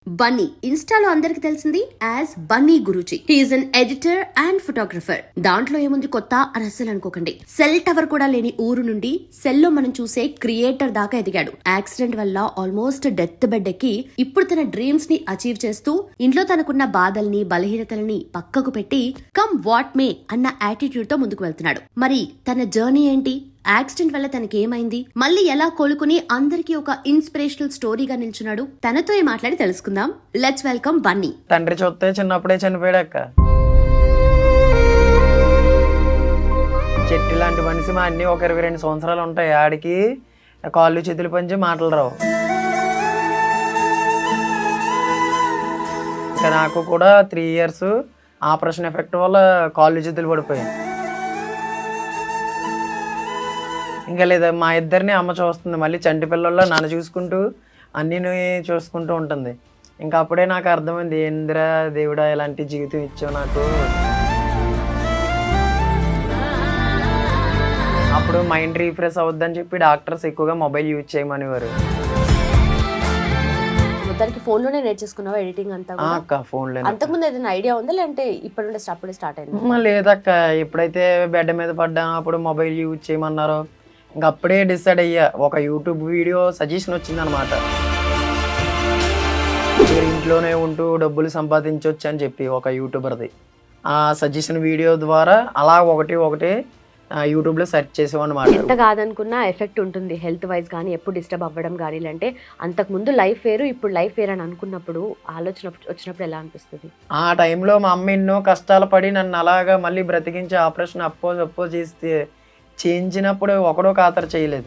బన్నీ ఇన్స్టాలో అందరికి తెలిసింది as Bunny Guruji. He's an editor and photographer. దాంట్లో ఏముంది కొత్త అని అస్సలు అనుకోకండి. సెల్ టవర్ కూడా లేని ఊరు నుండి సెల్ లో మనం చూసే క్రియేటర్ దాకా ఎదిగాడు. యాక్సిడెంట్ వల్ల ఆల్మోస్ట్ డెత్ బెడ్ ఎక్కి ఇప్పుడు తన డ్రీమ్స్ ని అచీవ్ చేస్తూ ఇంట్లో తనకున్న బాధల్ని బలహీనతల్ని పక్కకు పెట్టి కమ్ వాట్ మే అన్న యాటిట్యూడ్ తో ముందుకు వెళ్తున్నాడు. మరి తన జర్నీ ఏంటి, యాక్సిడెంట్ వల్ల తనకి ఏమైంది, మళ్ళీ ఎలా కోలుకుని అందరికి ఒక ఇన్స్పిరేషనల్ స్టోరీగా నిల్చున్నాడు, తనతో మాట్లాడి తెలుసుకుందాం. Let's welcome Bunny. తండ్రి చూస్తే చిన్నప్పుడే చనిపోయాడు అక్క. చెట్టు లాంటి మనిషి మా అన్ని ఒక 22 సంవత్సరాలు ఉంటాయి. ఆడికి కాళ్ళు చేతులు పంచి మాటలు రావు. ఇంకా నాకు కూడా 3 years ఆపరేషన్ ఎఫెక్ట్ వల్ల కాళ్ళు చేతులు పడిపోయాయి. ఇంకా లేదా మా ఇద్దరిని అమ్మ చూస్తుంది, మళ్ళీ చంటి పిల్లల్లో నన్ను చూసుకుంటూ అన్నీ చూసుకుంటూ ఉంటుంది. ఇంకా అప్పుడే నాకు అర్థమైంది, ఏంద్రా దేవుడా ఇలాంటి జీవితం ఇచ్చావు నాకు. అప్పుడు మైండ్ రీఫ్రెష్ అవుద్దని చెప్పి డాక్టర్స్ ఎక్కువగా మొబైల్ యూజ్ చేయమనేవారు. మొత్తానికి ఫోన్ లోనే నేర్చేసుకున్నావా ఎడిటింగ్ అంతా? అక్క ఫోన్లో. అంతకుముందు ఏదైనా ఐడియా ఉందా, లేదంటే ఇప్పుడే స్టార్ట్ అయింది? లేదక్క, ఎప్పుడైతే బెడ్ మీద పడ్డా అప్పుడు మొబైల్ యూజ్ చేయమన్నారో ఇంకా అప్పుడే డిసైడ్ అయ్యా. ఒక యూట్యూబ్ వీడియో సజెషన్ వచ్చిందనమాట, మీరు ఇంట్లోనే ఉంటూ డబ్బులు సంపాదించవచ్చు అని చెప్పి ఒక యూట్యూబర్ది. ఆ సజెషన్ వీడియో ద్వారా అలా ఒకటి యూట్యూబ్లో సెర్చ్ చేసామన్నమాట. ఎంత కాదనుకున్నా ఎఫెక్ట్ ఉంటుంది హెల్త్ వైజ్ కానీ, ఎప్పుడు డిస్టర్బ్ అవ్వడం కానీ. అంటే అంతకుముందు లైఫ్ వేరు, ఇప్పుడు లైఫ్ వేరు అని అనుకున్నప్పుడు ఆలోచన వచ్చినప్పుడు ఎలా అనిపిస్తుంది? ఆ టైంలో మా అమ్మ ఎన్నో కష్టాలు పడి నన్ను అలాగా మళ్ళీ బ్రతికించి ఆపరేషన్ అప్పో చేస్తే చేయించినప్పుడు ఒకడో ఖాతరు చేయలేదు.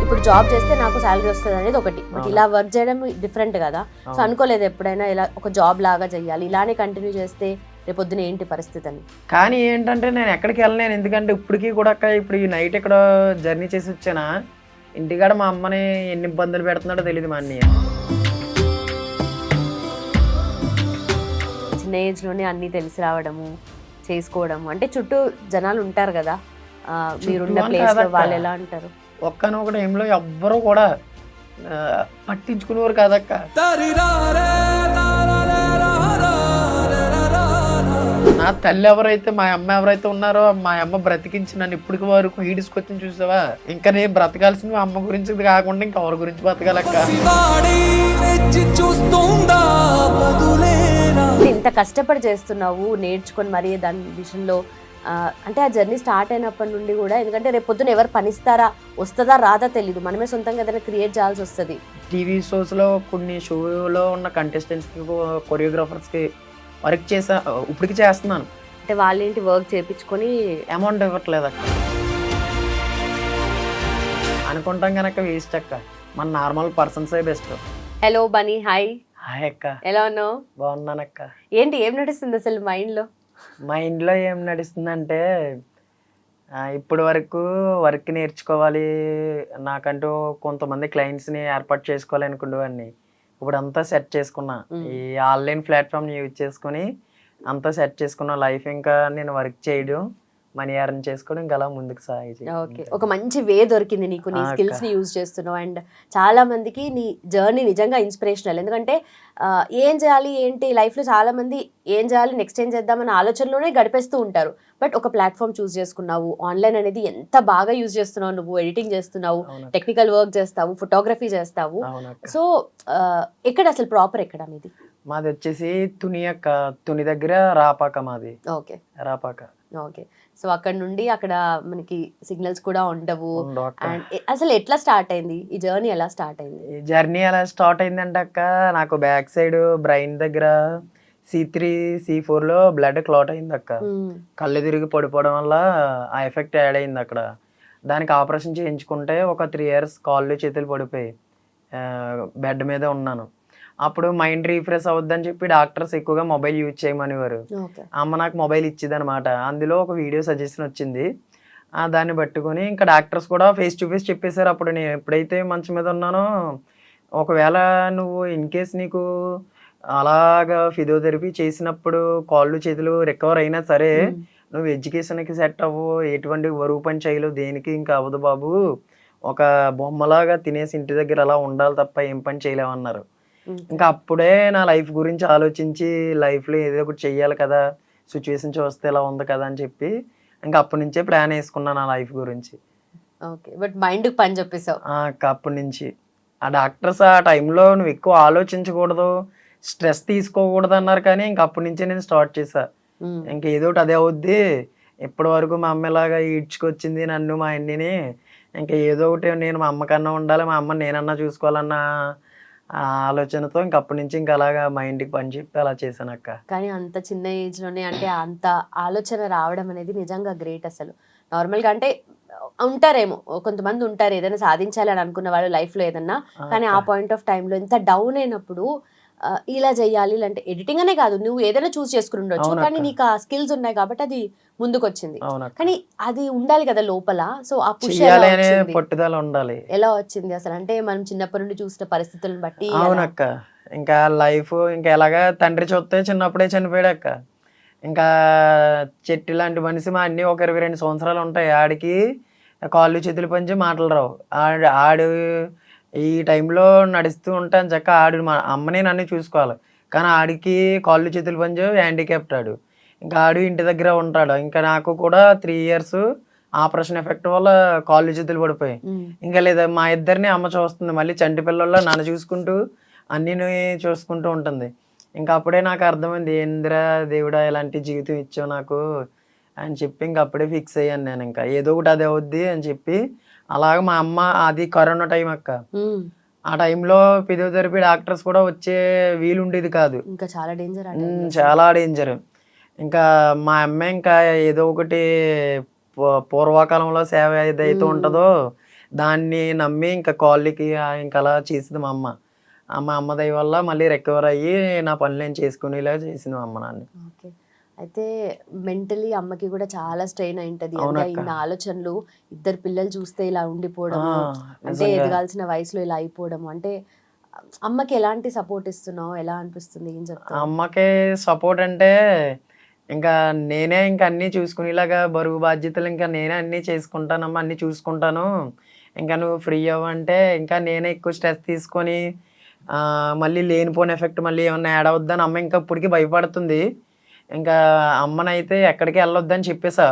ఇప్పుడు జాబ్ చేస్తే నాకు శాలరీ వస్తుంది అనేది ఒకటి, బట్ ఇలా వర్క్ చేయడం డిఫరెంట్ కదా. సో అనుకోలేదు ఎప్పుడైనా ఇలా ఒక జాబ్ లాగా చేయాలి, ఇలానే కంటిన్యూ చేస్తే రేపొద్దున ఏంటి పరిస్థితి అని. కానీ ఏంటంటే నేను ఎక్కడికి వెళ్ళలేను, ఎందుకంటే ఇప్పటికీ కూడా ఇప్పుడు ఈ నైట్ ఇక్కడ జర్నీ చేసి వచ్చానా, ఇంటికాడ మా అమ్మని ఎన్ని ఇబ్బందులు పెడుతున్నాడో తెలియదు మా అన్నయ్య. చిన్న ఏజ్లోనే అన్నీ తెలిసి రావడము, చేసుకోవడము, అంటే చుట్టూ జనాలు ఉంటారు కదా, మీరున్న ప్లేస్లో వాళ్ళు ఎలా అంటారు? ఒక్కనొక టైంలో ఎవ్వరూ కూడా పట్టించుకునేవారు కాదక్క. నా తల్లి ఎవరైతే మా అమ్మ ఎవరైతే ఉన్నారో, మా అమ్మ బ్రతికించి నన్ను ఇప్పటికి వరకు ఈడ్చుకొచ్చి చూసావా, ఇంకా నేను బ్రతకాల్సింది మా అమ్మ గురించి కాకుండా ఇంకా ఎవరి గురించి బ్రతకాలక్క. ఇంత కష్టపడి చేస్తున్నావు, నేర్చుకొని మరి దాని విషయంలో అంటే ఆ జర్నీ స్టార్ట్ అయినప్పటి నుండి కూడా, ఎందుకంటే రేపు పొద్దున ఎవరు పనిస్తారా, వస్తుందా రాదా తెలీదు, మనమే సొంతంగా ఏదైనా క్రియేట్ చేయాల్సి వస్తుంది. టీవీ షోస్లో కొన్ని షోలో ఉన్న కంటెస్టెంట్స్కి, కొరియోగ్రాఫర్స్కి వర్క్ ఇప్పటికి చేస్తున్నాను. అంటే వాళ్ళేంటి వర్క్ చేయించుకొని అమౌంట్ ఇవ్వట్లేదు అక్క. అనుకుంటాం కనుక వేస్ట్ అక్క, మన నార్మల్ పర్సన్సే best. Hello Bunny, hi. Hi అక్క, ఎలా ఉన్నావు? బాగున్నానక్క. ఏంటి ఏం నడుస్తుంది అసలు మైండ్లో ఏం నడుస్తుందంటే, ఇప్పటి వరకు వర్క్ నేర్చుకోవాలి, నాకంటూ కొంతమంది క్లయింట్స్ని ఏర్పాటు చేసుకోవాలి అనుకునేవాడిని. ఇప్పుడు అంతా సెట్ చేసుకున్నా, ఈ ఆన్లైన్ ప్లాట్ఫామ్ యూజ్ చేసుకుని అంతా సెట్ చేసుకున్న లైఫ్. ఇంకా నేను వర్క్ చేయడం, మనీ ఎర్న్ చేసుకోవడం, ఇంకా అలా ముందుకు సాగి. ఓకే, ఒక మంచి వే దొరికింది నీకు, నీ స్కిల్స్ ని యూజ్ చేస్తున్నావు. అండ్ చాలా మందికి నీ జర్నీ నిజంగా ఇన్స్పిరేషనల్. ఎందుకంటే ఏం చేయాలి ఏంటి లైఫ్లో, చాలా మంది ఏం చేయాలి నెక్స్ట్ ఏం చేద్దామన్న ఆలోచనలోనే గడిపేస్తూ ఉంటారు. బట్ ఒక ప్లాట్ఫామ్ చూస్ చేసుకున్నావు, ఆన్లైన్ అనేది ఎంత బాగా యూజ్ చేస్తున్నావు నువ్వు, ఎడిటింగ్ చేస్తున్నావు, టెక్నికల్ వర్క్ చేస్తావు, ఫోటోగ్రఫీ చేస్తావు. సో ఎక్కడ అసలు ప్రాపర్ ఎక్కడ మీది? మాది వచ్చేసి తుని దగ్గర రాపాక మాది. ఓకే, రాపాక. ఓకే, సో అక్కడ నుండి అక్కడ మనకి సిగ్నల్స్ కూడా ఉండవు. అండ్ అసలు ఎట్లా స్టార్ట్ అయింది ఈ జర్నీ, ఎలా స్టార్ట్ అయింది? ఈ జర్నీ ఎలా స్టార్ట్ అయిందంటే అక్క, నాకు బ్యాక్ సైడ్ బ్రెయిన్ దగ్గర C3 C4లో బ్లడ్ క్లాట్ అయింది అక్క. కళ్ళు తిరిగి పడిపోవడం వల్ల ఆ ఎఫెక్ట్ యాడ్ అయింది అక్కడ. దానికి ఆపరేషన్ చేయించుకుంటే ఒక 3 years కాళ్ళు చేతులు పడిపోయి బెడ్ మీద ఉన్నాను. అప్పుడు మైండ్ రీఫ్రెష్ అవుద్దని చెప్పి డాక్టర్స్ ఎక్కువగా మొబైల్ యూజ్ చేయమనేవారు. అమ్మ నాకు మొబైల్ ఇచ్చింది అనమాట. అందులో ఒక వీడియో సజెషన్ వచ్చింది, దాన్ని పట్టుకొని ఇంకా డాక్టర్స్ కూడా ఫేస్ టు ఫేస్ చెప్పేశారు. అప్పుడు నేను ఎప్పుడైతే మంచం మీద ఉన్నానో, ఒకవేళ నువ్వు ఇన్ కేస్ నీకు అలాగా ఫిజియోథెరపీ చేసినప్పుడు కాళ్ళు చేతులు రికవర్ అయినా సరే, నువ్వు ఎడ్యుకేషన్కి సెట్ అవ్వు, ఎటువంటి బరువు పని చేయలేవు, దేనికి ఇంకా అవ్వదు బాబు, ఒక బొమ్మలాగా తినేసి ఇంటి దగ్గర అలా ఉండాలి తప్ప ఏం పని చేయలేమన్నారు. ఇంకా అప్పుడే నా లైఫ్ గురించి ఆలోచించి లైఫ్‌లో ఏదో ఒకటి చెయ్యాలి కదా! సిట్యుయేషన్ చూస్తే ఇలా ఉంది కదా! అని చెప్పి ఇంకా అప్పటి నుంచే ప్లాన్ యేసుకున్నా నా లైఫ్ గురించి. ఓకే. బట్ మైండ్‌కి పని చెప్పేసావు. ఇక అప్పటి నుంచి. ఆ డాక్టర్స్ ఆ టైంలో "నువ్వు ఎక్కువ ఆలోచించకూడదు, స్ట్రెస్ తీసుకోకూడదు" అన్నారు కానీ ఇంక అప్పటి నుంచే నేను స్టార్ట్ చేశా. హ్మ్. ఇంక ఏదోకటి అదే అవుద్ది. ఇప్పటివరకు మా అమ్మ ఇలాగా ఈడ్చుకొచ్చింది నన్ను, మా అన్నయ్యని. ఇంక ఏదో ఒకటి నేను మా అమ్మ కన్నా ఉండాలి, మా అమ్మని నేనన్నా చూసుకోవాలన్న ఆలోచనతో ఇంక అప్పటి నుంచి ఇంక అలాగా మైండ్‌కి పని చెప్పి అలా చేశానక్క. కానీ అంత చిన్న ఏజ్‌లోనే అంటే అంత ఆలోచన రావడం అనేది నిజంగా గ్రేట్ అసలు. నార్మల్‌గా అంటే ఉంటారేమో కొంతమంది ఉంటారు ఏదైనా సాధించాలి అని అనుకున్న వాళ్ళు లైఫ్‌లో ఏదన్నా. కానీ అక్క. ఆ పాయింట్ ఆఫ్ టైమ్‌లో ఎంత డౌన్ అయినప్పుడు ఇలా చేయాలి అంటే ఎడిటింగ్ అనే కాదు నువ్వు ఏదైనా చూస్ చేసుకుని ఉండొచ్చు. కానీ అవునక్క. నీకు ఆ స్కిల్స్ ఉన్నాయి కాబట్టి అది ముందుకొచ్చింది. అవునక్క. కానీ అది ఉండాలి కదా లోపల. సో ఆ పుష్ ఎలా చెయ్యాలి అనే వచ్చింది? పట్టుదల ఉండాలి. ఎలా వచ్చింది అసలు? అంటే మనం చిన్నప్పటి నుండి చూసిన పరిస్థితులను బట్టి అలా అవునక్క. ఇంకా లైఫ్ ఇంకా ఎలాగా తండ్రి చూస్తే చిన్నప్పుడే చనిపోయాడక్క. ఇంకా చెట్టు లాంటి మనిషి మా అన్నయ్య ఒక 22 సంవత్సరాలు ఉంటాయి. ఆడికి కాళ్ళు చేతులు పనిచేయి మాటలు రావు. ఆడు ఈ టైంలో నడుస్తూ ఉంటే ఎంచక్కా ఆడు మా అమ్మని నన్ను చూసుకోవాలి. కానీ ఆడికి కాళ్ళు చేతులు పనిచేయవు హ్యాండిక్యాప్ట్ ఆడు. ఇంకా ఆడు ఇంటి దగ్గర ఉంటాడు. ఇంకా నాకు కూడా 3 ఇయర్స్ ఆపరేషన్ ఎఫెక్ట్ వల్ల కాళ్ళు చేతులు పడిపోయాయి. హ్మ్. ఇంకా లేదా మా ఇద్దరిని అమ్మ చూస్తుంది. మళ్ళీ చంటి పిల్లోల్లా నన్ను చూసుకుంటూ అన్నీని చూసుకుంటూ ఉంటుంది. ఇంకా అప్పుడే నాకు అర్థమైంది. ఏందిరా దేవుడా ఇలాంటి జీవితం ఇచ్చావు నాకు అని చెప్పి ఇంక అప్పుడే ఫిక్స్ అయ్యాను నేను ఇంకా. ఏదో ఒకటి అది అవుద్ది అని చెప్పి అలాగ మా అమ్మ అది కరోనా టైం అక్క. హ్మ్. ఆ టైంలో ఫిజియోథెరపీ డాక్టర్స్ కూడా వచ్చే వీలుండేది కాదు. ఇంకా చాలా డేంజర్ ఆ టైంలో అసలు. చాలా డేంజర్. ఇంకా మా అమ్మ ఇంకా ఏదో ఒకటి పూర్వకాలంలో సేవ ఏదైతే హ్మ్. ఉంటదో దాన్ని నమ్మి ఇంకా కాళ్ళకి ఇంక అలా చేసింది మా అమ్మ. మా అమ్మ దయ వల్ల మళ్ళీ రికవర్ అయ్యి నా పనులు నేను చేసుకునేలా చేసింది మా అమ్మ నన్ను. ఓకే. అయితే మెంటలీ అమ్మకి కూడా చాలా స్ట్రెయిన్ అయింటది. అంటే అవునక్క. ఇన్ని ఆలోచనలు, ఇద్దరు పిల్లలు చూస్తే ఇలా ఉండిపోవడము, అంటే నిజంగా. ఎదగాల్సిన వయసులో ఇలా అయిపోవడము. అంటే అమ్మకి ఎలాంటి సపోర్ట్ ఇస్తున్నావు? ఎలా అనిపిస్తుంది? ఏం చెప్తావు? అమ్మకి సపోర్ట్ అంటే ఇంకా నేనే ఇంక అన్నీ చూసుకునేలాగా బరువు బాధ్యతలు ఇంకా నేనే అన్నీ చేసుకుంటానమ్మా, అన్నీ చూసుకుంటాను. ఇంకా నువ్వు ఫ్రీ అవ్వంటే ఇంకా నేనే ఎక్కువ స్ట్రెస్ తీసుకొని మళ్ళీ లేనిపోని ఎఫెక్ట్ మళ్ళీ ఏమన్నా యాడ్ అవుద్దని అమ్మ ఇంకా ఇప్పటికి భయపడుతుంది. ఇంకా అమ్మనైతే ఎక్కడికి వెళ్ళొద్దని చెప్పేసా.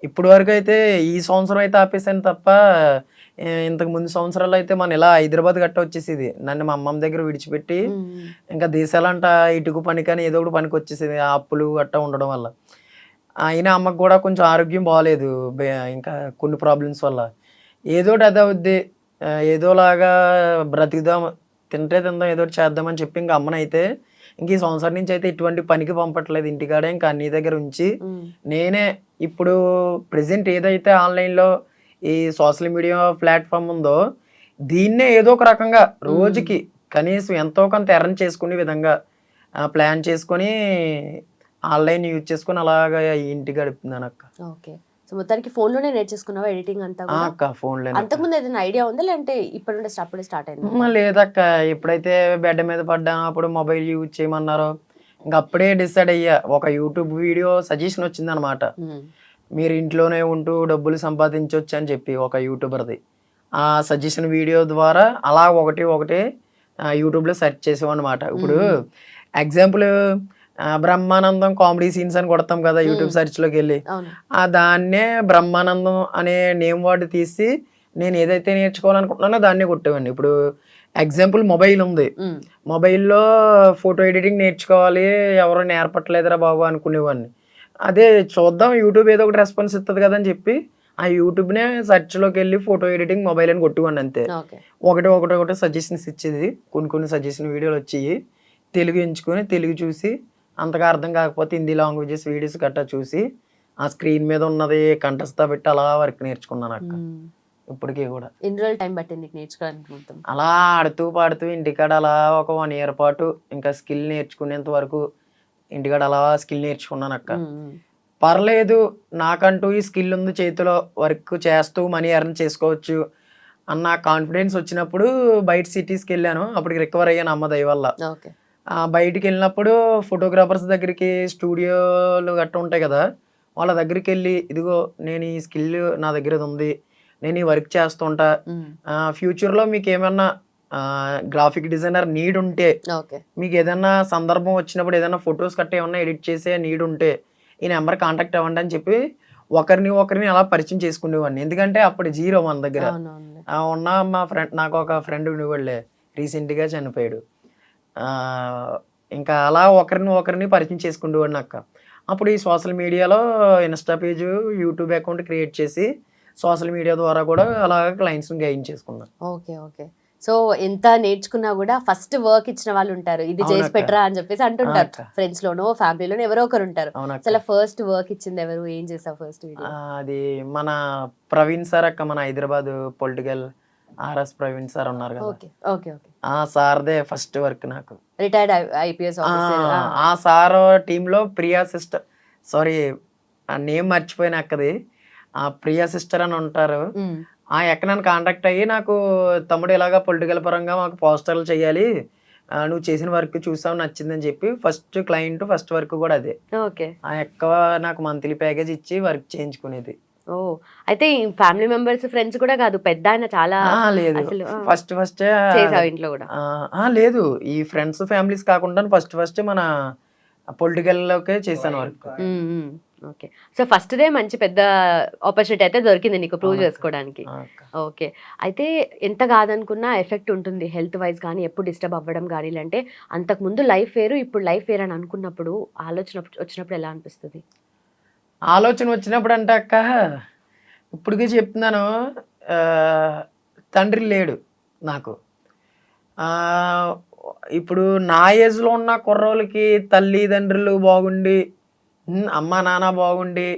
ఇప్పటి వరకు అయితే ఈ సంవత్సరం అయితే ఆపేసాను తప్ప ఇంతకు ముందు సంవత్సరాల్లో అయితే మనం ఇలా హైదరాబాద్ గట్టా వచ్చేసేది. నన్ను మా అమ్మమ్మ దగ్గర విడిచిపెట్టి హ్మ్. ఇంకా దేశాలంట ఇటుక పనికని ఏదో ఒకటి పనికొచ్చేసేది. ఆ అప్పులు గట్టా ఉండడం వల్ల. అయినా అమ్మకు గూడా కొంచెం ఆరోగ్యం బాలేదు. ఇంకా కొన్ని ప్రాబ్లమ్స్ వల్ల. ఏదోటి అదవుద్ది. ఏదోలాగా బ్రతుకుదాం. తింటే తిందాం ఏదో ఒకటి చేద్దామని చెప్పి ఇంక అమ్మనైతే ఇంక ఈ సంవత్సరం నుంచి అయితే ఎటువంటి పనికి పంపట్లేదు. ఇంటికాడే ఇంక అన్నయ్య దగ్గర ఉంచి హ్మ్. నేనే ఇప్పుడు ప్రెజెంట్ ఏదైతే ఆన్‌లైన్‌లో ఈ సోషల్ మీడియా ప్లాట్‌ఫార్మ్ ఉందో దీన్నే ఏదో ఒక రకంగా రోజుకి కనీసం ఎంతో కొంత ఎర్న్ చేసుకునే విధంగా ప్లాన్ చేసుకొని ఆన్‌లైన్ యూజ్ చేసుకొని అలాగా ఇంటి గడుపుతున్నానక్క. ఓకే. సో మొత్తానికి ఫోన్‌లోనే నేర్చేసుకున్నావా ఎడిటింగ్ అంతా కూడా? అక్క ఫోన్‌లోనే అక్క. అంతకుముందు ఏదైనా ఐడియా ఉందా? లేదంటే ఇప్పటి నుండే అప్పుడే స్టార్ట్ అయిందా? లేదక్క. ఎప్పుడైతే బెడ్ మీద పడ్డానో అప్పుడు మొబైల్ యూజ్ చేయమన్నారో ఇంక అప్పుడే డిసైడ్ అయ్యా. ఒక యూట్యూబ్ వీడియో సజెషన్ వచ్చిందనమాట. హ్మ్. మీరు ఇంట్లోనే ఉంటూ డబ్బులు సంపాదించొచ్చు అని చెప్పి ఒక యూట్యూబర్‌ది. ఆ సజెషన్ వీడియో ద్వారా అలా ఒకటి ఒకటి యూట్యూబ్‌లో సెర్చ్ చేసామనమాట. ఇప్పుడు హ్మ్. ఎగ్జాంపుల్ బ్రహ్మానందం కామెడీ సీన్స్ అని కొడతాం కదా! యూట్యూబ్ హ్మ్. సెర్చ్‌లోకెళ్ళి. అవును. దాన్నే బ్రహ్మానందం అనే నేమ్ వర్డ్ తీసి నేను ఏదైతే నేర్చుకోవాలనుకుంటున్నానో దాన్నే కొట్టేవాడిని. ఇప్పుడు ఎగ్జాంపుల్ మొబైల్ ఉంది. హ్మ్. మొబైల్‌లో ఫోటో ఎడిటింగ్ నేర్చుకోవాలి. ఎవరు నేర్పట్లేదురా బాబు అనుకునేవాడిని. అదే చూద్దాం యూట్యూబ్ ఏదో ఒకటి రెస్పాన్స్ ఇస్తది కదా! అని చెప్పి ఆ యూట్యూబ్‌నే సెర్చ్‌లోకెళ్ళి ఫోటో ఎడిటింగ్ మొబైల్ అని కొట్టేవాడిని అంతే. ఓకే. ఒకటి సజెషన్స్ ఇచ్చేది. కొన్ని సజెషన్ వీడియోలొచ్చేయి. తెలుగు ఎంచుకొని తెలుగు చూసి అంతగా అర్థం కాకపోతే హిందీ లాంగ్వేజెస్ వీడియోస్ గట్టా చూసి ఆ స్క్రీన్ మీద ఉన్నది కంఠస్థ పెట్టి అలా వర్క్ నేర్చుకున్నానక్క. హ్మ్. ఇప్పటికి కూడా. ఎన్ని రోజులు టైం పట్టింది నీకు నేర్చుకోవడానికి మొత్తం? అలా ఆడుతూ పాడుతూ ఇంటికాడ అలా ఒక 1 ఇయర్ పాటు ఇంకా స్కిల్ నేర్చుకునేంత వరకు ఇంటికాడ అలా స్కిల్ నేర్చుకున్నానక్క. హ్మ్. హ్మ్. పర్లేదు నాకంటూ ఈ స్కిల్ ఉంది చేతిలో వర్క్ చేస్తూ మనీ ఎర్న్ చేసుకోవచ్చు అన్న కాన్ఫిడెన్స్ వచ్చినప్పుడు బయట సిటీస్‌కెళ్ళాను. అప్పటికి రికవర్ అయ్యాను అమ్మ దయ వల్ల. ఓకే. బయటికెళ్ళినప్పుడు ఫోటోగ్రాఫర్స్ దగ్గరికి స్టూడియోలు గట్టా ఉంటాయి కదా! వాళ్ళ దగ్గరికెళ్ళి ఇదిగో నేను ఈ స్కిల్ నా దగ్గర ఇది ఉంది. నేను ఈ వర్క్ చేస్తుంటా, ఫ్యూచర్లో మీకు ఏమన్నా గ్రాఫిక్ డిజైనర్ నీడ్ ఉంటే, ఓకే. మీకు ఏదైనా సందర్భం వచ్చినప్పుడు ఏదైనా ఫొటోస్ కట్ట ఏమన్నా ఎడిట్ చేసే నీడ్ ఉంటే ఈ నెంబర్ కాంటాక్ట్ అవ్వండి అని చెప్పి ఒకరిని అలా పరిచయం చేసుకునేవాడిని. ఎందుకంటే అప్పుడు జీరో మన దగ్గర. అవునవునులే. ఉన్న మా ఫ్రెండ్, నాకు ఒక ఫ్రెండ్ ఉండేవాళ్ళే, రీసెంట్గా చనిపోయాడు. ఇంకా అలా ఒకరిని పరిచయం చేసుకునేవాడిని అక్క. అప్పుడు ఈ సోషల్ మీడియాలో Insta page, YouTube account create చేసి సోషల్ మీడియా ద్వారా కూడా అలా క్లయింట్స్ని గెయిన్ చేసుకున్నాను. ఓకే. ఓకే. సో ఎంత నేర్చుకున్నా కూడా ఫస్ట్ వర్క్ ఇచ్చిన వాళ్ళు ఉంటారు, ఇది చేసి అవునక్క. పెట్టరా అని చెప్పేసి అంటుంటారు. అక్క. ఫ్రెండ్స్ లోనో ఫ్యామిలీలోనో ఎవరో ఒకరు ఉంటారు. అవునక్క. అసలు ఫస్ట్ వర్క్ ఇచ్చింది ఎవరు, ఏం చేసావు ఫస్ట్ వీడియో? అది మన ప్రవీణ్ సార్ అక్క, మన Hyderabad political RS Praveen sir ఉన్నారు కదా, ఓకే. ఓకే. ఓకే. ఆ సార్దే ఫస్ట్ వర్క్ నాకు. Retired IPS officer. ఆ సార్ టీంలో ప్రియా సిస్టర్, సారీ ఆ నేమ్ మర్చిపోయిన అక్కది, ఆ ప్రియా సిస్టర్ అని ఉంటారు. ఆ ఎక్క నన్ను కాంటాక్ట్ అయ్యి, నాకు తమ్ముడు ఇలాగా పొలిటికల్ పరంగా మాకు పోస్టర్లు చేయాలి, నువ్వు చేసిన వర్క్ చూసావు నచ్చిందని చెప్పి ఫస్ట్ క్లయింట్, ఫస్ట్ వర్క్ కూడా అదే. ఓకే. ఆ ఎక్క నాకు మంత్లీ ప్యాకేజ్ ఇచ్చి వర్క్ చేయించుకునేది. ఓ, అయితే ఫ్యామిలీ మెంబర్స్, ఫ్రెండ్స్ కూడా కాదు, పెద్ద ఆయన చాలా లేదు, అసలు ఫస్ట్ చేసావు ఇంట్లో కూడా? లేదు, ఈ ఫ్రెండ్స్ ఫ్యామిలీస్ కాకుండా ఫస్ట్ మన పొలిటికల్ లోకే చేశాను work. Okay. So first day మంచి పెద్ద ఆపర్చునిటీ అయితే దొరికింది నీకు ప్రూవ్ చేసుకోవడానికి. ఓకే. అయితే ఎంత కాదనుకున్నా ఎఫెక్ట్ ఉంటుంది హెల్త్ వైజ్ కానీ, ఎప్పుడు డిస్టర్బ్ అవ్వడం కానీ. అంటే అంతకుముందు లైఫ్ వేరు, ఇప్పుడు లైఫ్ వేరు అని అనుకున్నప్పుడు ఆలోచన వచ్చినప్పుడు ఎలా అనిపిస్తుంది? ఆలోచన వచ్చినప్పుడు అంటే అక్క, ఇప్పటికే చెప్తున్నాను, ఆ, తండ్రి లేడు నాకు. ఆ, ఇప్పుడు నా ఏజ్లో ఉన్న కుర్రోళ్ళకి తల్లిదండ్రులు బాగుండి, అమ్మ నాన్న బాగుండి,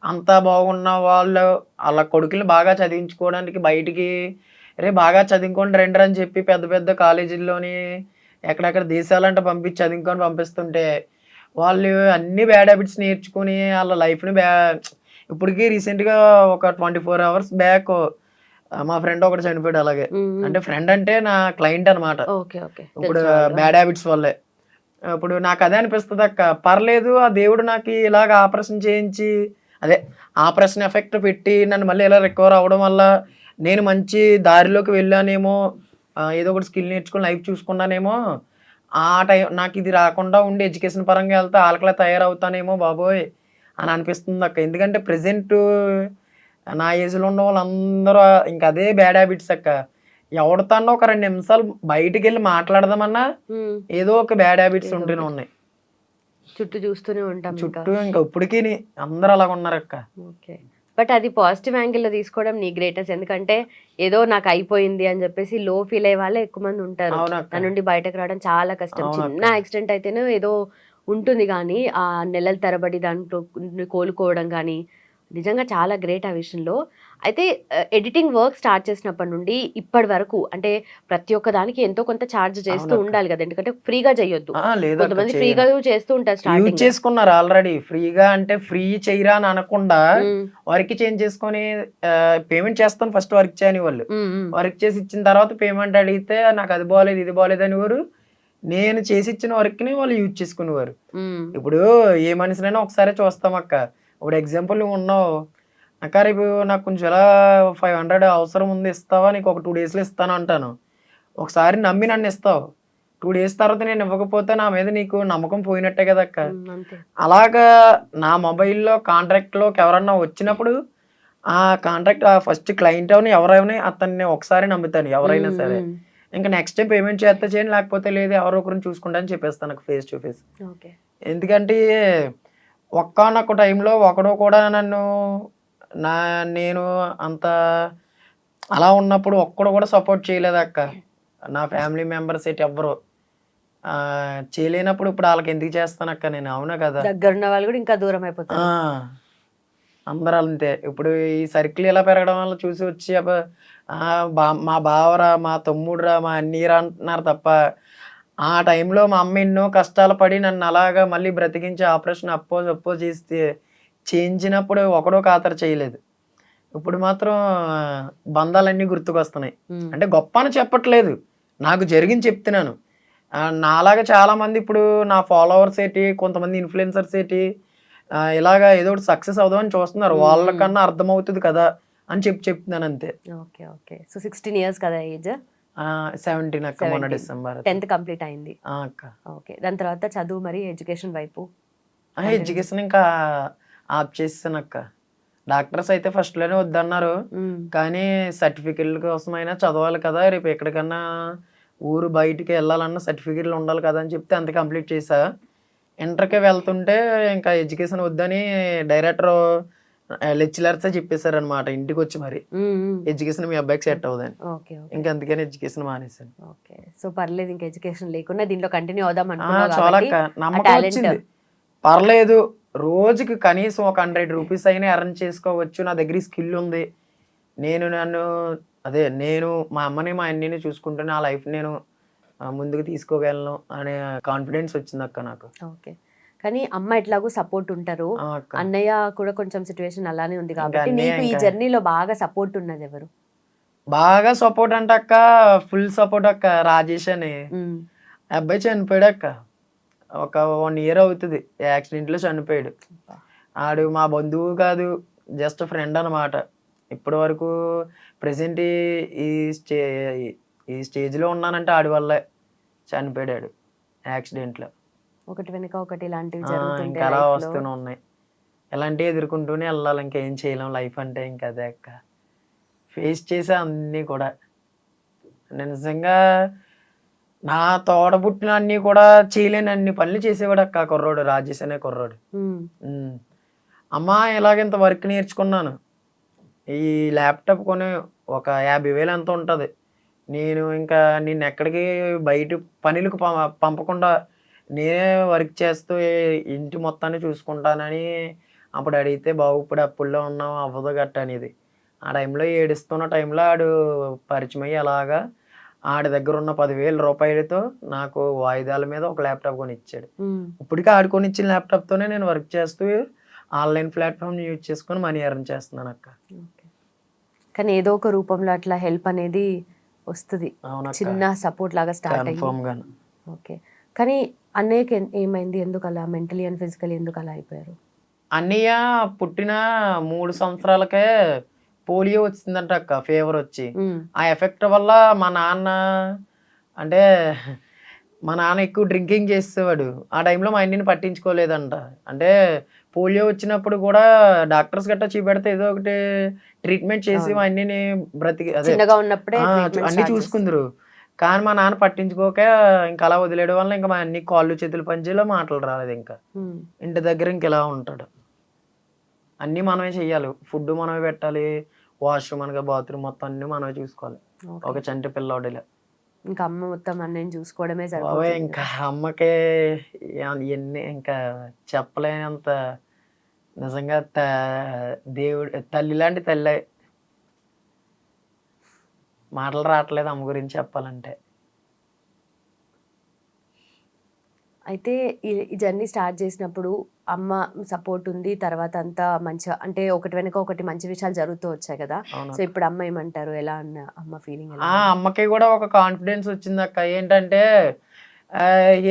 అంతా బాగున్న వాళ్ళు వాళ్ళ కొడుకులు బాగా చదివించుకోవడానికి బయటికి, బాగా చదువుకోండి రండి అని చెప్పి పెద్ద పెద్ద కాలేజీల్లోని ఎక్కడెక్కడ దేశాలంటే పంపించి చదువుకొని పంపిస్తుంటే, వాళ్ళు అన్ని బ్యాడ్ హ్యాబిట్స్ నేర్చుకుని వాళ్ళ లైఫ్ని ఇప్పటికీ రీసెంట్గా ఒక 24 hours బ్యాక్ మా ఫ్రెండ్ ఒకటి చనిపోయాడు అలాగే. అంటే ఫ్రెండ్ అంటే నా క్లయింట్ అనమాట. ఇప్పుడు బ్యాడ్ హ్యాబిట్స్ వల్లే. ఇప్పుడు నాకు అదే అనిపిస్తుంది అక్క, పర్లేదు ఆ దేవుడు నాకు ఇలాగ ఆపరేషన్ చేయించి, అదే ఆపరేషన్ ఎఫెక్ట్ పెట్టి నన్ను మళ్ళీ ఇలా రికవర్ అవ్వడం వల్ల నేను మంచి దారిలోకి వెళ్ళానేమో, ఏదో ఒకటి స్కిల్ నేర్చుకుని లైఫ్ చూసుకున్నానేమో, ఆ టైం నాకు ఇది రాకుండా ఉండి ఎడ్యుకేషన్ పరంగా వెళ్తే వాళ్ళకలా తయారవుతానేమో బాబోయ్ అని అనిపిస్తుంది అక్క. ఎందుకంటే ప్రజెంట్ నా ఏజ్లో ఉన్న వాళ్ళందరూ ఇంకా అదే బ్యాడ్ హ్యాబిట్స్ అక్క. ఎవరితోనో ఒక 2 నిమిషాలు బయటికి వెళ్ళి మాట్లాడదామన్నా ఏదో ఒక బ్యాడ్ హ్యాబిట్స్ ఉంటూనే ఉన్నాయి. చుట్టూ చూస్తూనే ఉంటాం చుట్టూ ఇంకా ఇప్పటికీ అందరూ అలాగ ఉన్నారు అక్క. ఓకే. బట్ అది పాజిటివ్ యాంగిల్లో తీసుకోవడం నీ గ్రేటెస్ట్. ఎందుకంటే ఏదో నాకు అయిపోయింది అని చెప్పేసి లో ఫీల్ అయ్యే వాళ్ళే ఎక్కువ మంది ఉంటారు. దాని నుండి బయటకు రావడం చాలా కష్టం. చిన్న యాక్సిడెంట్ అయితేనే ఏదో ఉంటుంది, కానీ ఆ నెలల తరబడి దాంట్లో కోలుకోవడం కానీ నిజంగా చాలా గ్రేట్ ఆ విషయంలో. అయితే ఎడిటింగ్ వర్క్ స్టార్ట్ చేసినప్పటి నుండి ఇప్పటి వరకు అంటే ప్రతి ఒక్క దానికి ఎంతో కొంత ఛార్జ్ చేస్తూ ఉండాలి కదా, ఎందుకంటే ఫ్రీగా చేయొద్దు. కొంతమంది ఫ్రీగా చేస్తూ ఉంటారు, స్టార్టింగ్ చేసుకున్నారు ఆల్రెడీ. ఫ్రీగా అంటే ఫ్రీ చేయరా అని అనకుండా వర్క్ చేంజ్ చేసుకొని పేమెంట్ చేస్తాను ఫస్ట్ వర్క్ చేయని వాళ్ళు. వర్క్ చేసి ఇచ్చిన తర్వాత పేమెంట్ అడిగితే నాకు అది బాగోలేదు ఇది బాగోలేదు అనేవారు. నేను చేసి ఇచ్చిన వర్క్ ని వాళ్ళు యూజ్ చేసుకునేవారు. ఇప్పుడు ఏ మనిషినైనా ఒకసారి చూస్తాం అక్క. ఇప్పుడు ఎగ్జాంపుల్ నువ్వు ఉన్నావు అక్క, రేపు నాకు కొంచెం ఎలా 500 అవసరం ఉంది ఇస్తావా, నీకు ఒక 2 daysలో ఇస్తాను అంటాను. ఒకసారి నమ్మి నన్ను ఇస్తావు, 2 days తర్వాత నేను ఇవ్వకపోతే నా మీద నీకు నమ్మకం పోయినట్టే కదా అక్క. అలాగా నా మొబైల్లో కాంట్రాక్ట్లోకి ఎవరన్నా వచ్చినప్పుడు ఆ కాంట్రాక్ట్ ఫస్ట్ క్లయింట్ అవని ఎవరైనా అతన్ని ఒకసారి నమ్ముతాను ఎవరైనా సరే. ఇంకా నెక్స్ట్ టైం పేమెంట్ చేస్తే చేయండి, లేకపోతే లేదు ఎవరో ఒకరిని చూసుకుంటా అని చెప్పేస్తాను నాకు ఫేస్ టు ఫేస్. ఎందుకంటే ఒక్కనొక్క టైంలో ఒకడు కూడా నన్ను నేను అంత అలా ఉన్నప్పుడు ఒక్కడు కూడా సపోర్ట్ చేయలేదు అక్క. నా ఫ్యామిలీ మెంబర్స్ ఏంటి ఎవ్వరు చేయలేనప్పుడు ఇప్పుడు వాళ్ళకి ఎందుకు చేస్తాను అక్క నేను? అవునా కదా, దగ్గర ఉన్న వాళ్ళు కూడా ఇంకా దూరం అయిపోతారు. అందరూ అంతే. ఇప్పుడు ఈ సర్కిల్ ఇలా పెరగడం వల్ల చూసి వచ్చి మా బావరా, మా తమ్ముడురా, మా అన్నీరా అంటున్నారు తప్ప ఆ టైంలో మా అమ్మ ఎన్నో కష్టాలు పడి నన్ను అలాగా మళ్ళీ బ్రతికించి ఆపరేషన్ అప్పో చేస్తే చేయించినప్పుడు ఒకడో ఖాతరు చేయలేదు. ఇప్పుడు మాత్రం బంధాలన్నీ గుర్తుకొస్తున్నాయి. అంటే గొప్ప అని చెప్పట్లేదు, నాకు జరిగింది చెప్తున్నాను. నాలాగా చాలా మంది ఇప్పుడు నా ఫాలోవర్స్ ఏంటి, కొంతమంది ఇన్ఫ్లుయెన్సర్స్ ఏంటి ఇలాగా ఏదో ఒకటి సక్సెస్ అవుదామని చూస్తున్నారు. వాళ్ళకన్నా అర్థమవుతుంది కదా అని చెప్తున్నాను అంతే. Okay okay. సో 16 ఇయర్స్ కదా ఏజ్? 17 అక్క, మొన్న 17. డిసెంబర్. 10th కంప్లీట్ అయింది. అక్క ఓకే. దాని తర్వాత చదువు మరి ఎడ్యుకేషన్ వైపు ఎడ్యుకేషన్ ఇంకా ఆప్ చేసాను అక్క. డాక్టర్స్ అయితే ఫస్ట్లోనే వద్దన్నారు, కానీ సర్టిఫికెట్ల కోసమైనా చదవాలి కదా, రేపు ఎక్కడికన్నా ఊరు బయటికి వెళ్ళాలన్నా సర్టిఫికెట్లు ఉండాలి కదా అని చెప్తే అంత కంప్లీట్ చేసా. ఇంటర్కి వెళ్తుంటే ఇంకా ఎడ్యుకేషన్ వద్దని డైరెక్టర్ లెక్చరర్సే చెప్పేశారు అనమాట ఇంటికి వచ్చి, మరి ఎడ్యుకేషన్ మీ అబ్బాయికి సెట్ అవ్వదని. ఓకే ఇంకా అందుకని ఎడ్యుకేషన్ మానేశాను. ఓకే. సో పర్లేదు, ఇంకా ఎడ్యుకేషన్ లేకుండా దీంట్లో కంటిన్యూ అవుదాం చాలా అనుకున్నావు అక్క, నమ్మకం వచ్చింది. పర్లేదు, రోజుకి కనీసం ఒక 100 రూపీస్ అయినా ఎర్న్ చేసుకోవచ్చు, నా దగ్గర స్కిల్ ఉంది, నేను మా అమ్మని మా అన్నిని చూసుకుంటూ నా లైఫ్ నేను ముందుకు తీసుకోగలను అనే కాన్ఫిడెన్స్ వచ్చింది అక్క నాకు. ఓకే. కానీ అమ్మ ఎట్లాగో సపోర్ట్ ఉంటారు, అక్క అన్నయ్య కూడా కొంచెం సిచ్యువేషన్ అలానే ఉంది కాబట్టి అన్నయ్య నీకు ఈ జర్నీలో బాగా సపోర్ట్ ఉన్నది ఎవరు? బాగా సపోర్ట్ అంటే అక్క, ఫుల్ సపోర్ట్ అక్క, రాజేష్ అని అబ్బాయి చనిపోయాడు అక్క. ఒక 1 year అవుతుంది, యాక్సిడెంట్లో చనిపోయాడు. ఆడు మా బంధువు కాదు, జస్ట్ ఫ్రెండ్ అనమాట. ఇప్పటి వరకు ప్రెసెంట్ ఈ స్టే ఈ స్టేజ్లో ఉన్నానంటే ఆడి వల్లే. చనిపోయాడు యాక్సిడెంట్లో. ఒకటి వెనుక ఒకటి ఇలాంటివి ఇంకా జరుగుతుంటాయి అలా life లో. వస్తూనే ఉన్నాయి. ఇలాంటివి ఎదుర్కొంటూనే వెళ్ళాలి, ఇంకేం చేయలేం. లైఫ్ అంటే ఇంకా అదే అక్క. ఫేస్ చేసే అన్నీ కూడా నేను నిజంగా నా తోడబుట్టిన అన్నీ కూడా చేయలేని అన్ని పనులు చేసేవాడు అక్క కుర్రోడు, రాజేష్ అనే కుర్రోడు. అమ్మా ఇలాగ వర్క్ నేర్చుకున్నాను, ఈ ల్యాప్టాప్ కొని ఒక 50,000 ఎంత ఉంటుంది, నేను ఇంకా నిన్ను ఎక్కడికి బయట పనులకు పంపకుండా నేనే వర్క్ చేస్తూ ఇంటి మొత్తాన్ని చూసుకుంటానని అప్పుడు అడిగితే, బాబు ఇప్పుడు అప్పుల్లో ఉన్నావు అవ్వదు గట్ట అనేది. ఆ టైంలో ఏడుస్తున్న టైంలో ఆడు పరిచయం అయ్యి అలాగా ఆడి దగ్గర ఉన్న 10,000 రూపాయలతో నాకు వాయిదాల మీద ఒక ల్యాప్టాప్ కొని ఇచ్చాడు. ఇప్పటికీ ఆడుకొని ఇచ్చిన ల్యాప్టాప్తోనే నేను వర్క్ చేస్తూ ఆన్లైన్ ప్లాట్ఫామ్ యూజ్ చేసుకొని మనీ ఎర్న్ చేస్తున్నాను అక్క. కానీ ఏదో ఒక రూపంలో అట్లా హెల్ప్ అనేది వస్తుంది, చిన్న సపోర్ట్ లాగా స్టార్ట్ అయ్యి. ఓకే. కానీ అన్నయ్యకి ఏమైంది, ఎందుకు అలా మెంటలీ అండ్ ఫిజికలీ ఎందుకు అలా అయిపోయారు? అన్నయ్య పుట్టిన 3 సంవత్సరాలకే పోలియో వచ్చిందంట అక్క, ఫీవర్ వచ్చి. ఆ ఎఫెక్ట్ వల్ల మా నాన్న అంటే మా నాన్న ఎక్కువ డ్రింకింగ్ చేసేవాడు. ఆ టైంలో మా అన్నిని పట్టించుకోలేదంట. అంటే పోలియో వచ్చినప్పుడు కూడా డాక్టర్స్ గట్టా చూపెడితే ఏదో ఒకటి ట్రీట్మెంట్ చేసి మా అన్నిని చిన్నగా ఉన్నప్పుడే అన్ని చూసుకుందరు. కానీ మా నాన్న పట్టించుకోక ఇంకా అలా వదిలేయడం వల్ల ఇంకా మా అన్ని కాళ్ళు చేతులు పనిచేయలో మాటలు రాలేదు. ఇంకా ఇంటి దగ్గర ఇంక ఇలా ఉంటాడు, అన్నీ మనమే చెయ్యాలి, ఫుడ్ మనమే పెట్టాలి, వాష్రూమ్ అనగా బాత్రూమ్ మొత్తం అన్ని మనమే చూసుకోవాలి, ఒక చంటి పిల్లోడిలా. ఇంకా అమ్మ మొత్తం అన్నయ్యని చూసుకోవడమే బాబాయ్ సరిపోతుంది. ఇంకా అమ్మకే ఎన్ని ఇంకా చెప్పలేనంత, నిజంగా దేవుడు తల్లి లాంటి తల్లి. మాటలు రావట్లేదు అమ్మ గురించి చెప్పాలంటే. అయితే ఈ జర్నీ స్టార్ట్ చేసినప్పుడు అమ్మ సపోర్ట్ ఉంది, తర్వాత అంతా మంచిగా అంటే ఒకటి వెనక ఒకటి మంచి విషయాలు జరుగుతూ వచ్చాయి కదా. సో ఇప్పుడు అమ్మ ఏమంటారు, ఎలా అన్న అమ్మ ఫీలింగ్? అమ్మకి కూడా ఒక కాన్ఫిడెన్స్ వచ్చింది అక్క. ఏంటంటే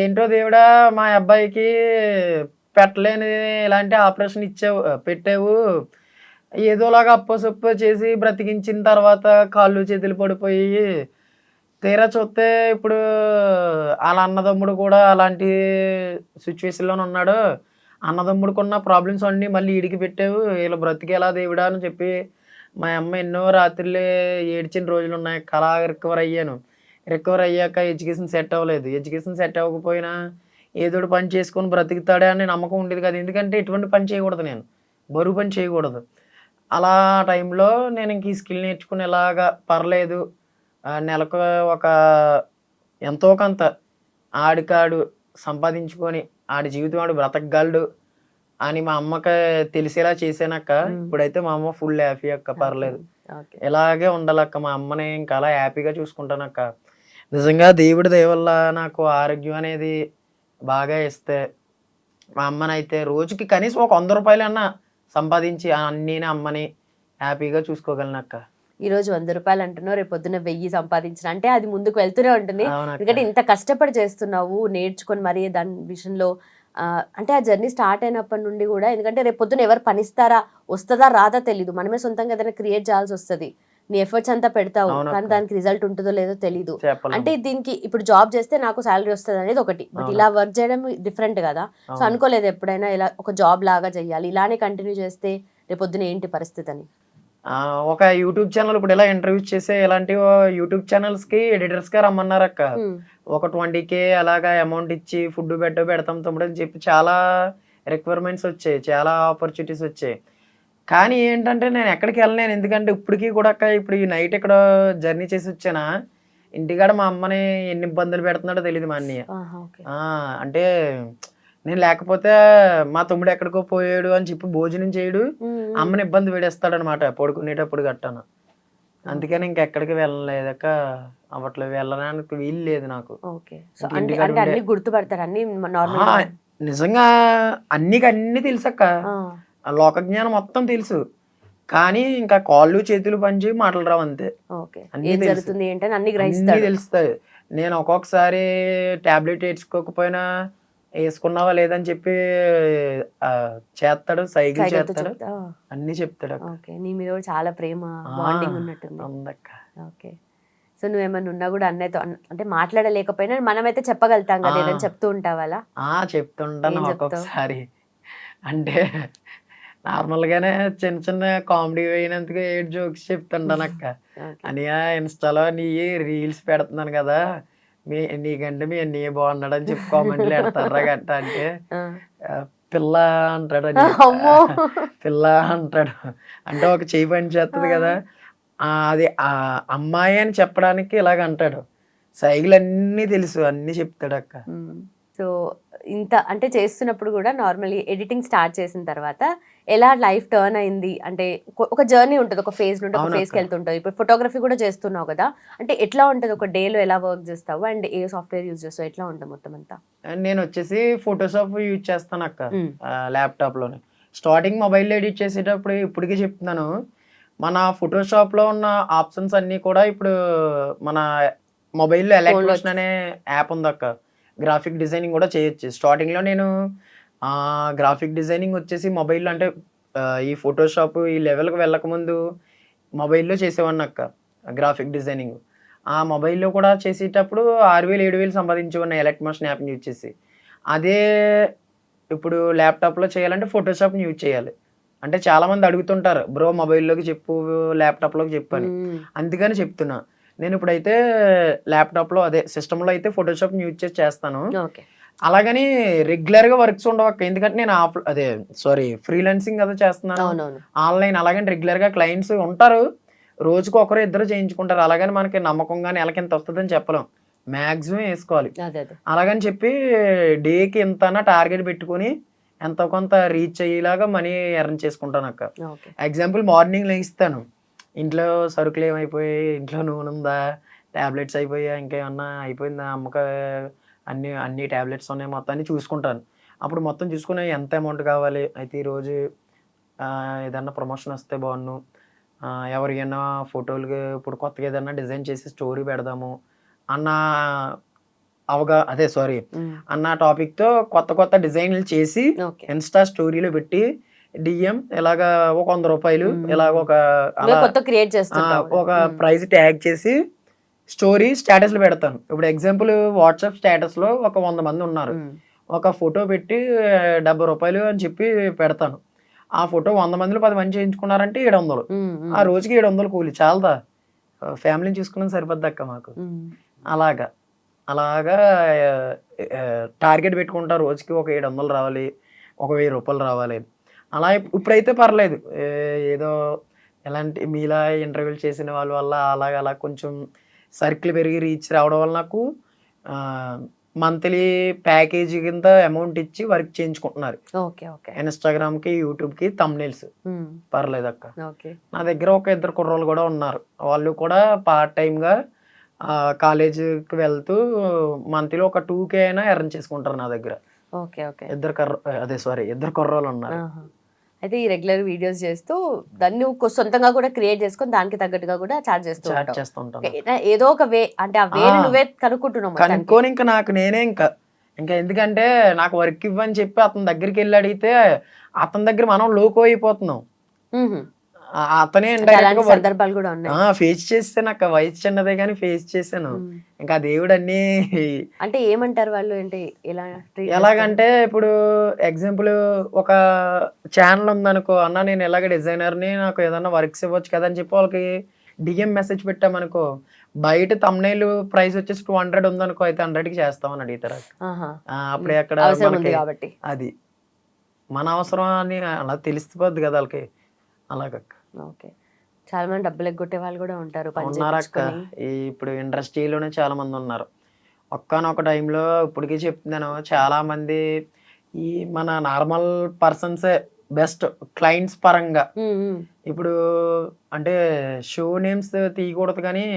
ఏంటో దేవుడా మా అబ్బాయికి పెట్టలేని ఇలాంటి ఆపరేషన్ పెట్టావు, ఏదోలాగా అప్పసొప్ప చేసి బ్రతికించిన తర్వాత కాళ్ళు చేతులు పడిపోయి తీరా చూస్తే ఇప్పుడు వాళ్ళ అన్నదమ్ముడు కూడా అలాంటి సిచ్యువేషన్లోనే ఉన్నాడు, అన్నదమ్ముడికున్న ప్రాబ్లమ్స్ అన్నీ మళ్ళీ ఈడికి పెట్టావు, వీళ్ళు బ్రతికేలా దేవుడా అని చెప్పి మా అమ్మ ఎన్నో రాత్రులే ఏడ్చిన రోజులు ఉన్నాయి. అలా రికవర్ అయ్యాను. రికవర్ అయ్యాక ఎడ్యుకేషన్ సెట్ అవ్వలేదు. ఎడ్యుకేషన్ సెట్ అవ్వకపోయినా ఏదో పని చేసుకొని బ్రతుకుతాడే అని నమ్మకం ఉండేది కదా, ఎందుకంటే ఎటువంటి పని చేయకూడదు, నేను బరువు పని చేయకూడదు. అలా టైంలో నేను ఇంక ఈ స్కిల్ నేర్చుకుని ఇలాగా పర్లేదు, నెలకు ఒక ఎంతో కొంత ఆడికాడు సంపాదించుకొని ఆడి జీవితం ఆడు బ్రతకగలడు అని మా అమ్మకి తెలిసేలా చేసానక్క. ఇప్పుడైతే మా అమ్మ ఫుల్ హ్యాపీ అక్క, పర్లేదు, ఇలాగే ఉండాలక్క. మా అమ్మని ఇంకా అలా హ్యాపీగా చూసుకుంటానక్క. నిజంగా దేవుడి దయ వల్ల నాకు ఆరోగ్యం అనేది బాగా ఇస్తే మా అమ్మనైతే రోజుకి కనీసం ఒక 100 రూపాయలన్నా సంపాదించి అన్నీ అమ్మని హ్యాపీగా చూసుకోగలనక్క. ఈ రోజు 100 రూపాయలు అంటున్నావు, రేపు పొద్దున్న 1000 సంపాదించిన అంటే అది ముందుకు వెళ్తూనే ఉంటుంది. ఎందుకంటే ఇంత కష్టపడి చేస్తున్నావు, నేర్చుకొని మరి దాని విషయంలో అంటే ఆ జర్నీ స్టార్ట్ అయినప్పటి నుండి కూడా, ఎందుకంటే రేపు పొద్దున ఎవరు పనిస్తారా, వస్తుందా రాదా తెలీదు, మనమే సొంతంగా ఏదైనా క్రియేట్ చేయాల్సి వస్తుంది. నీ ఎఫర్ట్స్ అంతా పెడతావు, అవునక్క. కానీ దానికి రిజల్ట్ ఉంటుందో లేదో తెలీదు. చెప్పలేము. అంటే దీనికి ఇప్పుడు జాబ్ చేస్తే నాకు శాలరీ వస్తుంది అనేది ఒకటి, బట్ అవును. ఇలా వర్క్ చేయడం డిఫరెంట్ కదా. సో అవును. అనుకోలేదు ఎప్పుడైనా ఇలా ఒక జాబ్ లాగా చేయాలి, ఇలానే కంటిన్యూ చేస్తే రేపు పొద్దున ఏంటి పరిస్థితి అని? ఒక యూట్యూబ్ ఛానల్ ఇప్పుడు ఇలా ఇంటర్వ్యూస్ చేసే ఇలాంటి యూట్యూబ్ ఛానల్స్ కి ఎడిటర్స్ గా రమ్మన్నారు అక్క. ఒక 20K అలాగా అమౌంట్ ఇచ్చి ఫుడ్ పెడతాం తమ్ముడు అని చెప్పి చాలా రిక్వైర్మెంట్స్ వచ్చాయి, చాలా ఆపర్చునిటీస్ వచ్చాయి. కానీ ఏంటంటే నేను ఎక్కడికి వెళ్ళలేను, ఎందుకంటే ఇప్పటికీ కూడా అక్క ఇప్పుడు ఈ నైట్ ఇక్కడ జర్నీ చేసి వచ్చానా, ఇంటికాడ మా అమ్మని ఎన్ని ఇబ్బందులు పెడుతున్నాడో తెలియదు మా అన్నయ్య. అంటే నేను లేకపోతే మా తమ్ముడు ఎక్కడికో పోయాడు అని చెప్పి భోజనం చేయడు, అమ్మని ఇబ్బంది పెడేస్తాడు అనమాట పడుకునేటప్పుడు గట్టాను. అందుకని ఇంకెక్కడికి వెళ్ళలేదక్క, అవ్వట్లేదు, వెళ్ళడానికి వీలు లేదు నాకు. అన్ని గుర్తుపడతారు, అన్ని నార్మల్. నిజంగా అన్ని తెలుసక్క, లోక జ్ఞానం మొత్తం తెలుసు, కానీ ఇంకా కాళ్ళు చేతులు పనిచేయి మాటలు రావు అంతే. అన్ని తెలుస్తాయి. నేను ఒక్కొక్కసారి టాబ్లెట్ వేసుకోకపోయినా వేసుకున్నావా లేదని చెప్పి చేస్తాడు, సైకిల్ చేస్తాడు, అన్ని చెప్తాడు. నీ మీద కూడా చాలా ప్రేమ బాండింగ్ ఉన్నట్టుంది. ఓకే. సో నువ్వేమన్నా ఉన్నా కూడా అన్నయ్యతో అంటే మాట్లాడలేకపోయినా మనమైతే చెప్పగలుగుతాం కదా, ఏదైనా చెప్తూ ఉంటావాలా? చెప్తుంటాను ఒక్కొక్కసారి. అంటే నార్మల్ గానే చిన్న చిన్న కామెడీ అయినందుకు 8 జోక్స్ చెప్తుంటాను అక్క. అనియా ఇన్స్టాలో నీ రీల్స్ పెడుతున్నాను కదా, నీకంటే మీ అన్నయ్య బాగున్నాడు అని చెప్పి కామెంట్లు పెడతారా గట్ట అంటే, పిల్ల అంటాడు, పిల్ల అంటాడు. అంటే ఒక చెయ్యి పని చేస్తుంది కదా, అది అమ్మాయి అని చెప్పడానికి ఇలాగ అంటాడు. సైకిల్ అన్ని తెలుసు, అన్ని చెప్తాడు అక్క. సో ఇంత అంటే చేస్తున్నప్పుడు కూడా నార్మల్లీ ఎడిటింగ్ స్టార్ట్ చేసిన తర్వాత ఎలా లైఫ్ టర్న్ అయింది? అంటే ఒక జర్నీ ఉంటుంది, ఒక ఫేజ్ నుండి ఒక ఫేజ్కి వెళ్తుంటుంది. ఇప్పుడు ఫోటోగ్రఫీ కూడా చేస్తున్నావు కదా, అంటే ఎట్లా ఉంటుంది ఒక డేలో, ఎలా వర్క్ చేస్తావు అండ్ ఏ సాఫ్ట్వేర్ యూజ్ చేస్తావు, ఎట్లా ఉంటుంది మొత్తం అంతా? నేను వచ్చేసి ఫోటోషాప్ యూజ్ చేస్తాను అక్క, ల్యాప్టాప్ లోనే. స్టార్టింగ్ మొబైల్లో ఎడిట్ చేసేటప్పుడు ఇప్పటికీ చెప్తున్నాను, మన ఫోటోషాప్ లో ఉన్న ఆప్షన్స్ అన్ని కూడా ఇప్పుడు మన మొబైల్లో ఎలక్ట్రోషన్ అనే యాప్ ఉంది అక్క, గ్రాఫిక్ డిజైనింగ్ కూడా చేయొచ్చు. స్టార్టింగ్ లో నేను గ్రాఫిక్ డిజైనింగ్ వచ్చేసి మొబైల్లో, అంటే ఈ ఫోటోషాప్ ఈ లెవెల్కి వెళ్ళకముందు మొబైల్లో చేసేవాడిని అక్క గ్రాఫిక్ డిజైనింగ్. ఆ మొబైల్లో కూడా చేసేటప్పుడు 6,000-7,000 సంపాదించేవాడిని ఎలక్ట్రోషన్ యాప్ని యూజ్ చేసి. అదే ఇప్పుడు ల్యాప్టాప్లో చేయాలంటే ఫోటోషాప్ని యూజ్ చేయాలి. అంటే చాలామంది అడుగుతుంటారు, బ్రో మొబైల్లోకి చెప్పు ల్యాప్టాప్లోకి చెప్పు అని, అందుకని చెప్తున్నా. నేను ఇప్పుడైతే ల్యాప్టాప్లో అదే సిస్టంలో అయితే ఫోటోషాప్ని యూజ్ చేసి చేస్తాను. అలాగని రెగ్యులర్గా వర్క్స్ ఉండవు, ఎందుకంటే నేను ఫ్రీలాన్సింగ్ కదా చేస్తున్నాను, ఆన్లైన్. అలాగని రెగ్యులర్గా క్లయింట్స్ ఉంటారు, రోజుకు ఒకరు ఇద్దరు చేయించుకుంటారు. అలాగని మనకి నమ్మకంగా నెలకి ఎంత వస్తుందని చెప్పలేం, మ్యాక్సిమం వేసుకోవాలి. అలాగని చెప్పి డేకి ఎంత టార్గెట్ పెట్టుకుని ఎంతో కొంత రీచ్ అయ్యేలాగా మనీ ఎర్న్ చేసుకుంటాను అక్క. ఎగ్జాంపుల్ మార్నింగ్ లేస్తాను, ఇంట్లో సరుకులు ఏమైపోయాయి, ఇంట్లో నూనె ఉందా, ట్యాబ్లెట్స్ అయిపోయా, ఇంకేమన్నా అయిపోయిందా, అమ్మక అన్ని ట్యాబ్లెట్స్ ఉన్నాయి, మొత్తం అన్ని చూసుకుంటాను. అప్పుడు మొత్తం చూసుకుని ఎంత అమౌంట్ కావాలి, అయితే ఈరోజు ఏదన్నా ప్రమోషన్ వస్తే బాగున్ను, ఎవరికైనా ఫోటోలకి ఇప్పుడు కొత్తగా ఏదన్నా డిజైన్ చేసి స్టోరీ పెడదాము అన్న అన్న టాపిక్తో కొత్త డిజైన్లు చేసి ఇన్స్టా స్టోరీలో పెట్టి డిఎం ఇలాగా ఒక 100 రూపాయలు ఇలాగ ఒక ప్రైజ్ ట్యాగ్ చేసి స్టోరీ స్టేటస్లు పెడతాను. ఇప్పుడు ఎగ్జాంపుల్ వాట్సాప్ స్టేటస్లో ఒక 100 మంది ఉన్నారు, ఒక ఫోటో పెట్టి 70 రూపాయలు అని చెప్పి పెడతాను. ఆ ఫోటో 100 మందిలో 10 మంది చేయించుకున్నారంటే 700, ఆ రోజుకి 700 కూలి చాలదా, ఫ్యామిలీని చూసుకున్నది సరిపోద్ది అక్క మాకు. అలాగా టార్గెట్ పెట్టుకుంటారు, రోజుకి ఒక 700 రావాలి, ఒక 1000 రూపాయలు రావాలి. అలా ఇప్పుడైతే పర్లేదు, ఏదో ఎలాంటి మీలా ఇంటర్వ్యూలు చేసిన వాళ్ళ వల్ల అలా కొంచెం సర్కిల్ పెరిగి రీచ్ రావడం వల్ల నాకు మంత్లీ ప్యాకేజీ కింద అమౌంట్ ఇచ్చి వర్క్ చేయించుకుంటున్నారు. ఇన్స్టాగ్రామ్ కి, యూట్యూబ్ కి థంబ్నెయిల్స్. పర్లేదు అక్క. నా దగ్గర ఒక 2 కుర్రోళ్ళు కూడా ఉన్నారు, వాళ్ళు కూడా పార్ట్ టైమ్ గా కాలేజీకి వెళ్తూ మంత్లీ ఒక 2K అయినా ఎర్న్ చేసుకుంటారు నా దగ్గర. ఇద్దరు కుర్రోళ్ళు ఉన్నారు. అయితే ఈ రెగ్యులర్ వీడియోస్ చేస్తూ దాన్ని సొంతంగా కూడా క్రియేట్ చేసుకొని దానికి తగ్గట్టుగా కూడా చార్జ్ చేస్తుంటాను. ఏదో ఒక వే, అంటే ఆ వే నువ్వే కనుక్కుంటున్నావు. కనుక్కొని ఇంకా నాకు నేనే ఇంకా ఇంకా ఎందుకంటే నాకు వర్క్ ఇవ్వని చెప్పి అతని దగ్గరికి వెళ్ళి అడిగితే అతని దగ్గర మనం లోకో అయిపోతున్నాం. అతనే అంటే అలాంటి సందర్భాలు కూడా ఉన్నాయి. ఫేస్ చేసాను అక్క, వయసు చిన్నదే కానీ ఫేస్ చేశాను. ఇంకా దేవుడు అన్ని అంటే ఏమంటారు వాళ్ళు, ఏంటి ఎలా ఎలాగంటే ఇప్పుడు ఎగ్జాంపుల్ ఒక ఛానల్ ఉందనుకో, అన్న నేను ఎలాగ డిజైనర్ని, నాకు ఏదన్నా వర్క్స్ ఇవ్వచ్చు కదా అని చెప్పి వాళ్ళకి డిఎం మెసేజ్ పెట్టామనుకో, బయట తమ్నైల్ ప్రైస్ వచ్చేసి 200 ఉందనుకో, అయితే 100కి చేస్తామని అడుగుతారు. అప్పుడే అక్కడ కాబట్టి అది మన అవసరం అని అలా తెలిసిపోద్ది కదా వాళ్ళకి. అలాగక్క. ఓకే. చాలా మంది డబ్బులు ఎగ్గొట్టే వాళ్ళు కూడా ఉంటారు. ఉన్నారక్క, ఇప్పుడు ఇండస్ట్రీలోనే చాలా మంది ఉన్నారు. ఒక్కనొక టైంలో ఇప్పటికీ చెప్తున్నాను, చాలా మంది ఈ మన నార్మల్ పర్సన్సే బెస్ట్ క్లయింట్స్ పరంగా. ఇప్పుడు అంటే షో నేమ్స్ తీయకూడదు కానీ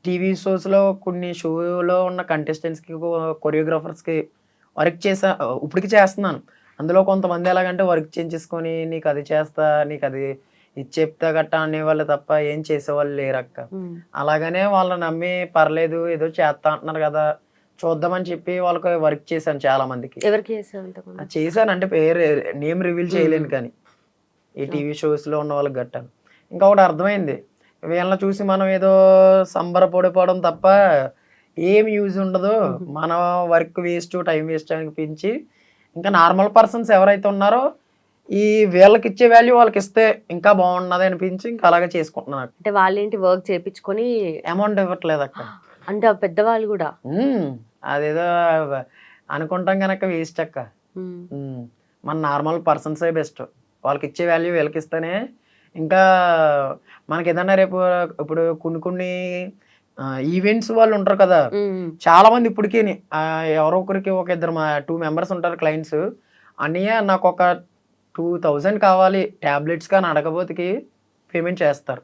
టీవీ షోస్లో కొన్ని షోలో ఉన్న కంటెస్టెంట్స్కి, కొరియోగ్రాఫర్స్కి వర్క్ ఇప్పటికి చేస్తున్నాను. అందులో కొంతమంది ఎలాగంటే వర్క్ చేయించేసుకొని నీకు అది చేస్తా, నీకు అది ఇది చెప్తా గట్టా అనేవాళ్ళు తప్ప ఏం చేసేవాళ్ళు లేరక్క. అలాగనే వాళ్ళని నమ్మి పర్లేదు ఏదో చేస్తా అంటున్నారు కదా చూద్దామని చెప్పి వాళ్ళకి వర్క్ చేశాను చాలా మందికి. చేశాను అంటే పేరు నేమ్ రివీల్ చేయలేను కానీ ఈ టీవీ షోస్ లో ఉన్న వాళ్ళకి గట్టాను. ఇంకొకటి అర్థమైంది, వీళ్ళని చూసి మనం ఏదో సంబరపడిపోవడం తప్ప ఏం యూజ్ ఉండదు. మన వర్క్ వేస్ట్, టైం వేస్ట్ అనిపించి ఇంకా నార్మల్ పర్సన్స్ ఎవరైతే ఉన్నారో ఈ వీళ్ళకి ఇచ్చే వాల్యూ వాళ్ళకి ఇస్తే ఇంకా బాగున్నది అనిపించి ఇంకా అలాగే చేసుకుంటున్నారు. అంటే వాళ్ళేంటి వర్క్ చేయించుకొని అమౌంట్ ఇవ్వట్లేదు అక్క. అంటే పెద్దవాళ్ళు కూడా అదేదో అనుకుంటాం కనుక వేస్ట్ అక్క. మన నార్మల్ పర్సన్సే బెస్ట్, వాళ్ళకి ఇచ్చే వాల్యూ వీళ్ళకి ఇస్తేనే. ఇంకా మనకి ఏదన్నా రేపు ఇప్పుడు కొన్ని ఈవెంట్స్ వాళ్ళు ఉంటారు కదా, చాలా మంది ఇప్పటికీ ఎవరో ఒకరికి ఒక ఇద్దరు 2 మెంబర్స్ ఉంటారు క్లయింట్స్. అన్నయ్య నాకు ఒక 2000 కావాలి టాబ్లెట్స్ కానీ అడగబోతుకి పేమెంట్ చేస్తారు.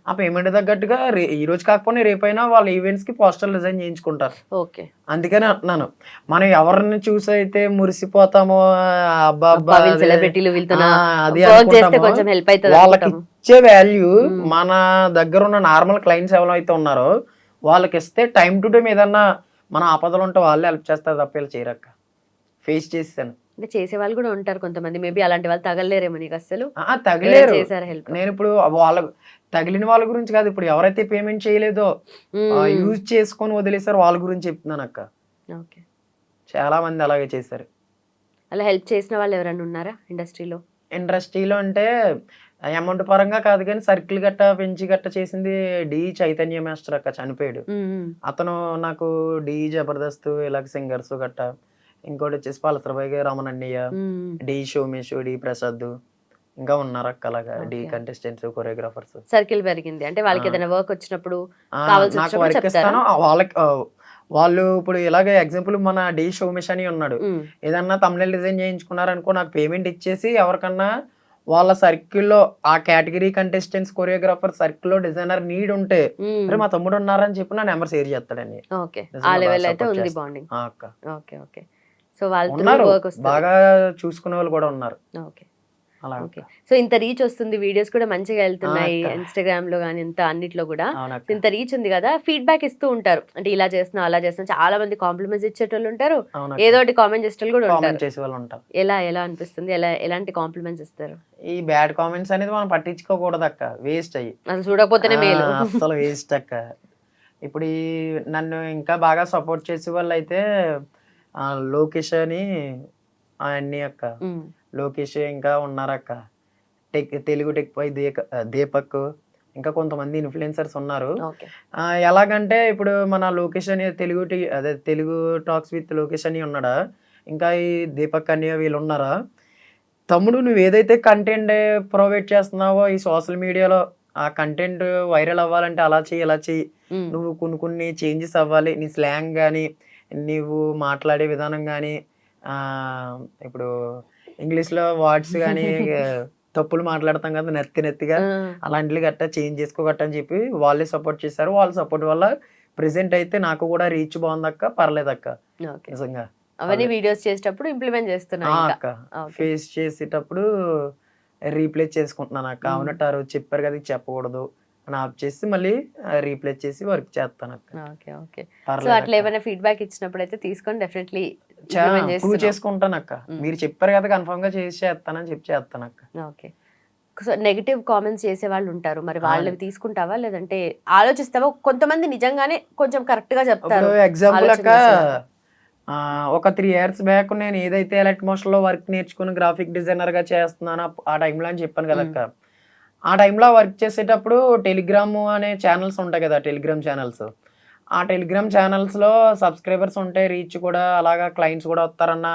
ఆ పేమెంట్ తగ్గట్టుగా ఈ రోజు కాకపోయినా రేపైనా వాళ్ళ ఈవెంట్స్ కి పోస్టర్ డిజైన్ చేయించుకుంటారు. అందుకని అంటున్నాను, మనం ఎవరిని చూసి అయితే మురిసిపోతామో వాళ్ళకి ఇచ్చే వాల్యూ మన దగ్గర ఉన్న నార్మల్ క్లయింట్స్ ఎవరైతే ఉన్నారో వాళ్ళకి ఇస్తే టైం టు టైం ఏదన్నా మన ఆపదలు ఉంటే వాళ్ళే హెల్ప్ చేస్తారు తప్ప వీళ్ళు చేయరక్క. ఫేస్ చేసాను. అంటే చేసే వాళ్ళు కూడా ఉంటారు కొంతమంది, మేబీ అలాంటి వాళ్ళు తగలేరేమో నీకు అసలు. తగిలేరు. నేను ఇప్పుడు వాళ్ళ తగిలిన వాళ్ళ గురించి కాదు, ఇప్పుడు ఎవరైతే పేమెంట్ చేయలేదో యూజ్ చేసుకొని వదిలేసారు వాళ్ళ గురించి చెప్తున్నాను అక్క. చాలా మంది అలాగే చేశారు. అలా హెల్ప్ చేసిన వాళ్ళు ఎవరైనా ఉన్నారా ఇండస్ట్రీలో? అంటే అమౌంట్ పరంగా కాదు కానీ సర్కిల్ గట్ట పెంచి గట్ట చేసింది డి చైతన్య మాస్టర్ అక్క, చనిపోయాడు. అతను నాకు డి జబర్దస్త్ ఇలాగ సింగర్స్ గట్ట, ఇంకోటి వచ్చేసి పలసరబాయి రమణన్నయ్య, డి సోమేష్, డి ప్రసాద్, ఇంకా ఉన్నారు అక్క అలాగా డి కంటెస్టెంట్స్, కొరియోగ్రాఫర్స్. సర్కిల్ పెరిగింది అంటే వాళ్ళకి ఏదైనా వర్క్ వచ్చినప్పుడు నాకు వర్క్ ఇస్తాను వాళ్ళకి. వాళ్ళు ఇప్పుడు ఇలాగే ఎగ్జాంపుల్ మన డి సోమేష్ అని ఉన్నాడు, ఏదన్నా తమిళ డిజైన్ చేయించుకున్నారనుకో నాకు పేమెంట్ ఇచ్చేసి ఎవరికన్నా వాళ్ళ సర్కిల్లో ఆ కేటగిరీ కంటెస్టెంట్స్, కొరియోగ్రాఫర్ సర్కిల్లో డిజైనర్ నీడ్ ఉంటే అరే మా తమ్ముడు ఉన్నారని చెప్పి నా నెంబర్ షేర్ చేస్తాడని. బాగా చూసుకునే వాళ్ళు కూడా ఉన్నారు. సో ఇంత రీచ్ వస్తుంది, వీడియోస్ కూడా మంచిగా వెళ్తున్నాయి ఇన్స్టాగ్రామ్ లో కానీ ఇంత అన్నిట్లో కూడా. ఇంత రీచ్ ఉంది కదా, ఫీడ్బ్యాక్ ఇస్తూ ఉంటారు అంటే ఇలా చేస్తున్నా అలా చేస్తున్నా. చాలా మంది కాంప్లిమెంట్స్ ఇచ్చేటోళ్ళు ఉంటారు, ఏదో ఒకటి కామెంట్ చేసేటోళ్ళు కూడా ఉంటారు. ఎలా అనిపిస్తుంది, ఎలాంటి కాంప్లిమెంట్స్ ఇస్తారు? ఈ బ్యాడ్ కామెంట్స్ అనేది మనం పట్టించుకోకూడదు అక్క, వేస్ట్ అయ్యి అసలు చూడకపోతేనే మేలు. అసలు వేస్ట్ అక్క. ఇప్పుడు నన్ను ఇంకా బాగా సపోర్ట్ చేసే వాళ్ళు అయితే లోకేష్ అని అన్ని అక్క, లోకేష్ ఇంకా ఉన్నారక్క, తెలుగు టెక్ పై దీపక్, ఇంకా కొంతమంది ఇన్ఫ్లుయెన్సర్స్ ఉన్నారు. ఎలాగంటే ఇప్పుడు మన లోకేష్ అని తెలుగు టాక్స్ విత్ లోకేష్ అని ఉన్నాడా, ఇంకా ఈ దీపక్ అని వీళ్ళు ఉన్నారా, తమ్ముడు నువ్వు ఏదైతే కంటెంట్ ప్రొవైడ్ చేస్తున్నావో ఈ సోషల్ మీడియాలో ఆ కంటెంట్ వైరల్ అవ్వాలంటే అలా చెయ్యి ఇలా చెయ్యి, నువ్వు కొన్ని చేంజెస్ అవ్వాలి, నీ స్లాంగ్ కానీ నీవు మాట్లాడే విధానం కానీ, ఇప్పుడు ఇంగ్లీష్లో వర్డ్స్ కానీ తప్పులు మాట్లాడతాం కదా నెత్తిగా, అలాంటివి గట్టా చేంజ్ చేసుకోగట్ట అని చెప్పి వాళ్ళే సపోర్ట్ చేశారు. వాళ్ళ సపోర్ట్ వల్ల ప్రెసెంట్ అయితే నాకు కూడా రీచ్ బాగుందక్క, పర్లేదక్క. నిజంగా అవన్నీ వీడియోస్ చేసేటప్పుడు ఇంప్లిమెంట్ చేస్తున్నా అక్క, ఫేస్ చేసేటప్పుడు రీప్లేస్ చేసుకుంటున్నాను అక్క. అవునట్టు ఆ రోజు చెప్పారు కదా చెప్పకూడదు అని ఆఫ్ చేసి మళ్ళీ రీప్లేస్ చేసి వర్క్ చేస్తాను అక్క. సో అట్లా ఏమైనా ఫీడ్బ్యాక్ ఇచ్చినప్పుడు అయితే తీసుకొని డెఫినెట్లీ ప్రూవ్ చేసుకుంటాను అక్క. మీరు చెప్పారు కదా కన్ఫర్మ్ గా చేసి చేస్తానని చెప్పి చేస్తాను అక్క. ఓకే. సో నెగటివ్ కామెంట్స్ చేసే వాళ్ళు ఉంటారు, మరి వాళ్ళవి తీసుకుంటావా లేదంటే ఆలోచిస్తావా? కొంతమంది నిజంగానే కొంచెం కరెక్ట్ గా చెప్తారు. ఎగ్జాంపుల్ అక్క, ఒక 3 years బ్యాక్ నేను ఏదైతే ఎలక్ట్మోషన్ లో వర్క్ నేర్చుకుని గ్రాఫిక్ డిజైనర్ గా చేస్తున్నానో ఆ టైంలో అని చెప్పాను కదా అక్క. ఆ టైంలో వర్క్ చేసేటప్పుడు టెలిగ్రామ్ అనే ఛానల్స్ ఉంటాయి కదా, టెలిగ్రామ్ ఛానల్స్. ఆ టెలిగ్రామ్ ఛానల్స్లో సబ్స్క్రైబర్స్ ఉంటే రీచ్ కూడా అలాగా క్లయింట్స్ కూడా వస్తారన్న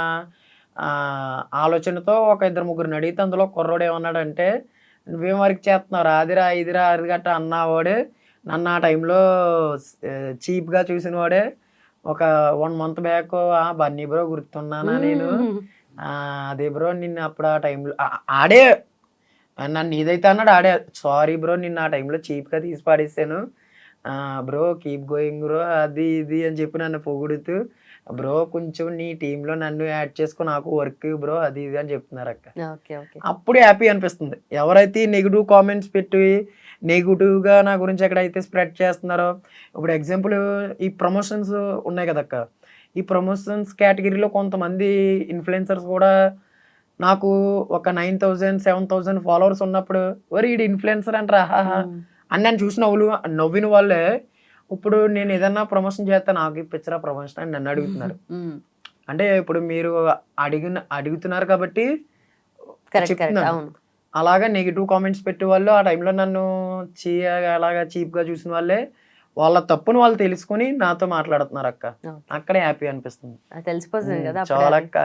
ఆలోచనతో ఒక 2-3 అడిగితే అందులో కుర్రోడు ఏమన్నాడంటే, నువ్వేం వర్క్ చేస్తున్నావు, రాదిరా ఇదిరా అది గట్ట అన్నవాడు నన్ను ఆ టైంలో చీప్గా చూసిన వాడే. ఒక 1 month బ్యాక్ బన్నీ బ్రో గుర్తున్నానా నేను, అదే బ్రో నిన్ను అప్పుడు ఆ టైంలో ఆడే నన్ను ఏదైతే అన్నాడు ఆడే, సారీ బ్రో నిన్ను ఆ టైంలో చీప్గా తీసి పాడేసాను బ్రో, కీప్ గోయింగ్ బ్రో అది ఇది అని చెప్పి నన్ను పొగుడుతూ, బ్రో కొంచెం నీ టీంలో నన్ను యాడ్ చేసుకో నాకు వర్క్ బ్రో అది ఇది అని చెప్తున్నారు అక్క. అప్పుడు హ్యాపీ అనిపిస్తుంది. ఎవరైతే నెగిటివ్ కామెంట్స్ పెట్టి నెగిటివ్గా నా గురించి ఎక్కడైతే స్ప్రెడ్ చేస్తున్నారో, ఇప్పుడు ఎగ్జాంపుల్ ఈ ప్రమోషన్స్ ఉన్నాయి కదక్క, ఈ ప్రమోషన్స్ కేటగిరీలో కొంతమంది ఇన్ఫ్లుయెన్సర్స్ కూడా నాకు ఒక 9,000 7,000 ఫాలోవర్స్ ఉన్నప్పుడు వరి ఈడు ఇన్ఫ్లుయెన్సర్ అంటారా అని నన్ను చూసి నవ్విన వాళ్ళే ఇప్పుడు నేను ఏదన్నా ప్రమోషన్ చేస్తే నాకు ఇప్పించరా ప్రమోషన్ అని నన్ను అడుగుతున్నారు. అంటే ఇప్పుడు మీరు అడుగుతున్నారు కాబట్టి చెప్తున్నాను. అలాగా నెగిటివ్ కామెంట్స్ పెట్టే వాళ్ళు ఆ టైంలో నన్ను అలాగా చీప్గా చూసిన వాళ్ళే వాళ్ళ తప్పును వాళ్ళు తెలుసుకుని నాతో మాట్లాడుతున్నారు అక్క. అక్కడే హ్యాపీ అనిపిస్తుంది. తెలిసిపోతుంది కదా చాలా అక్క.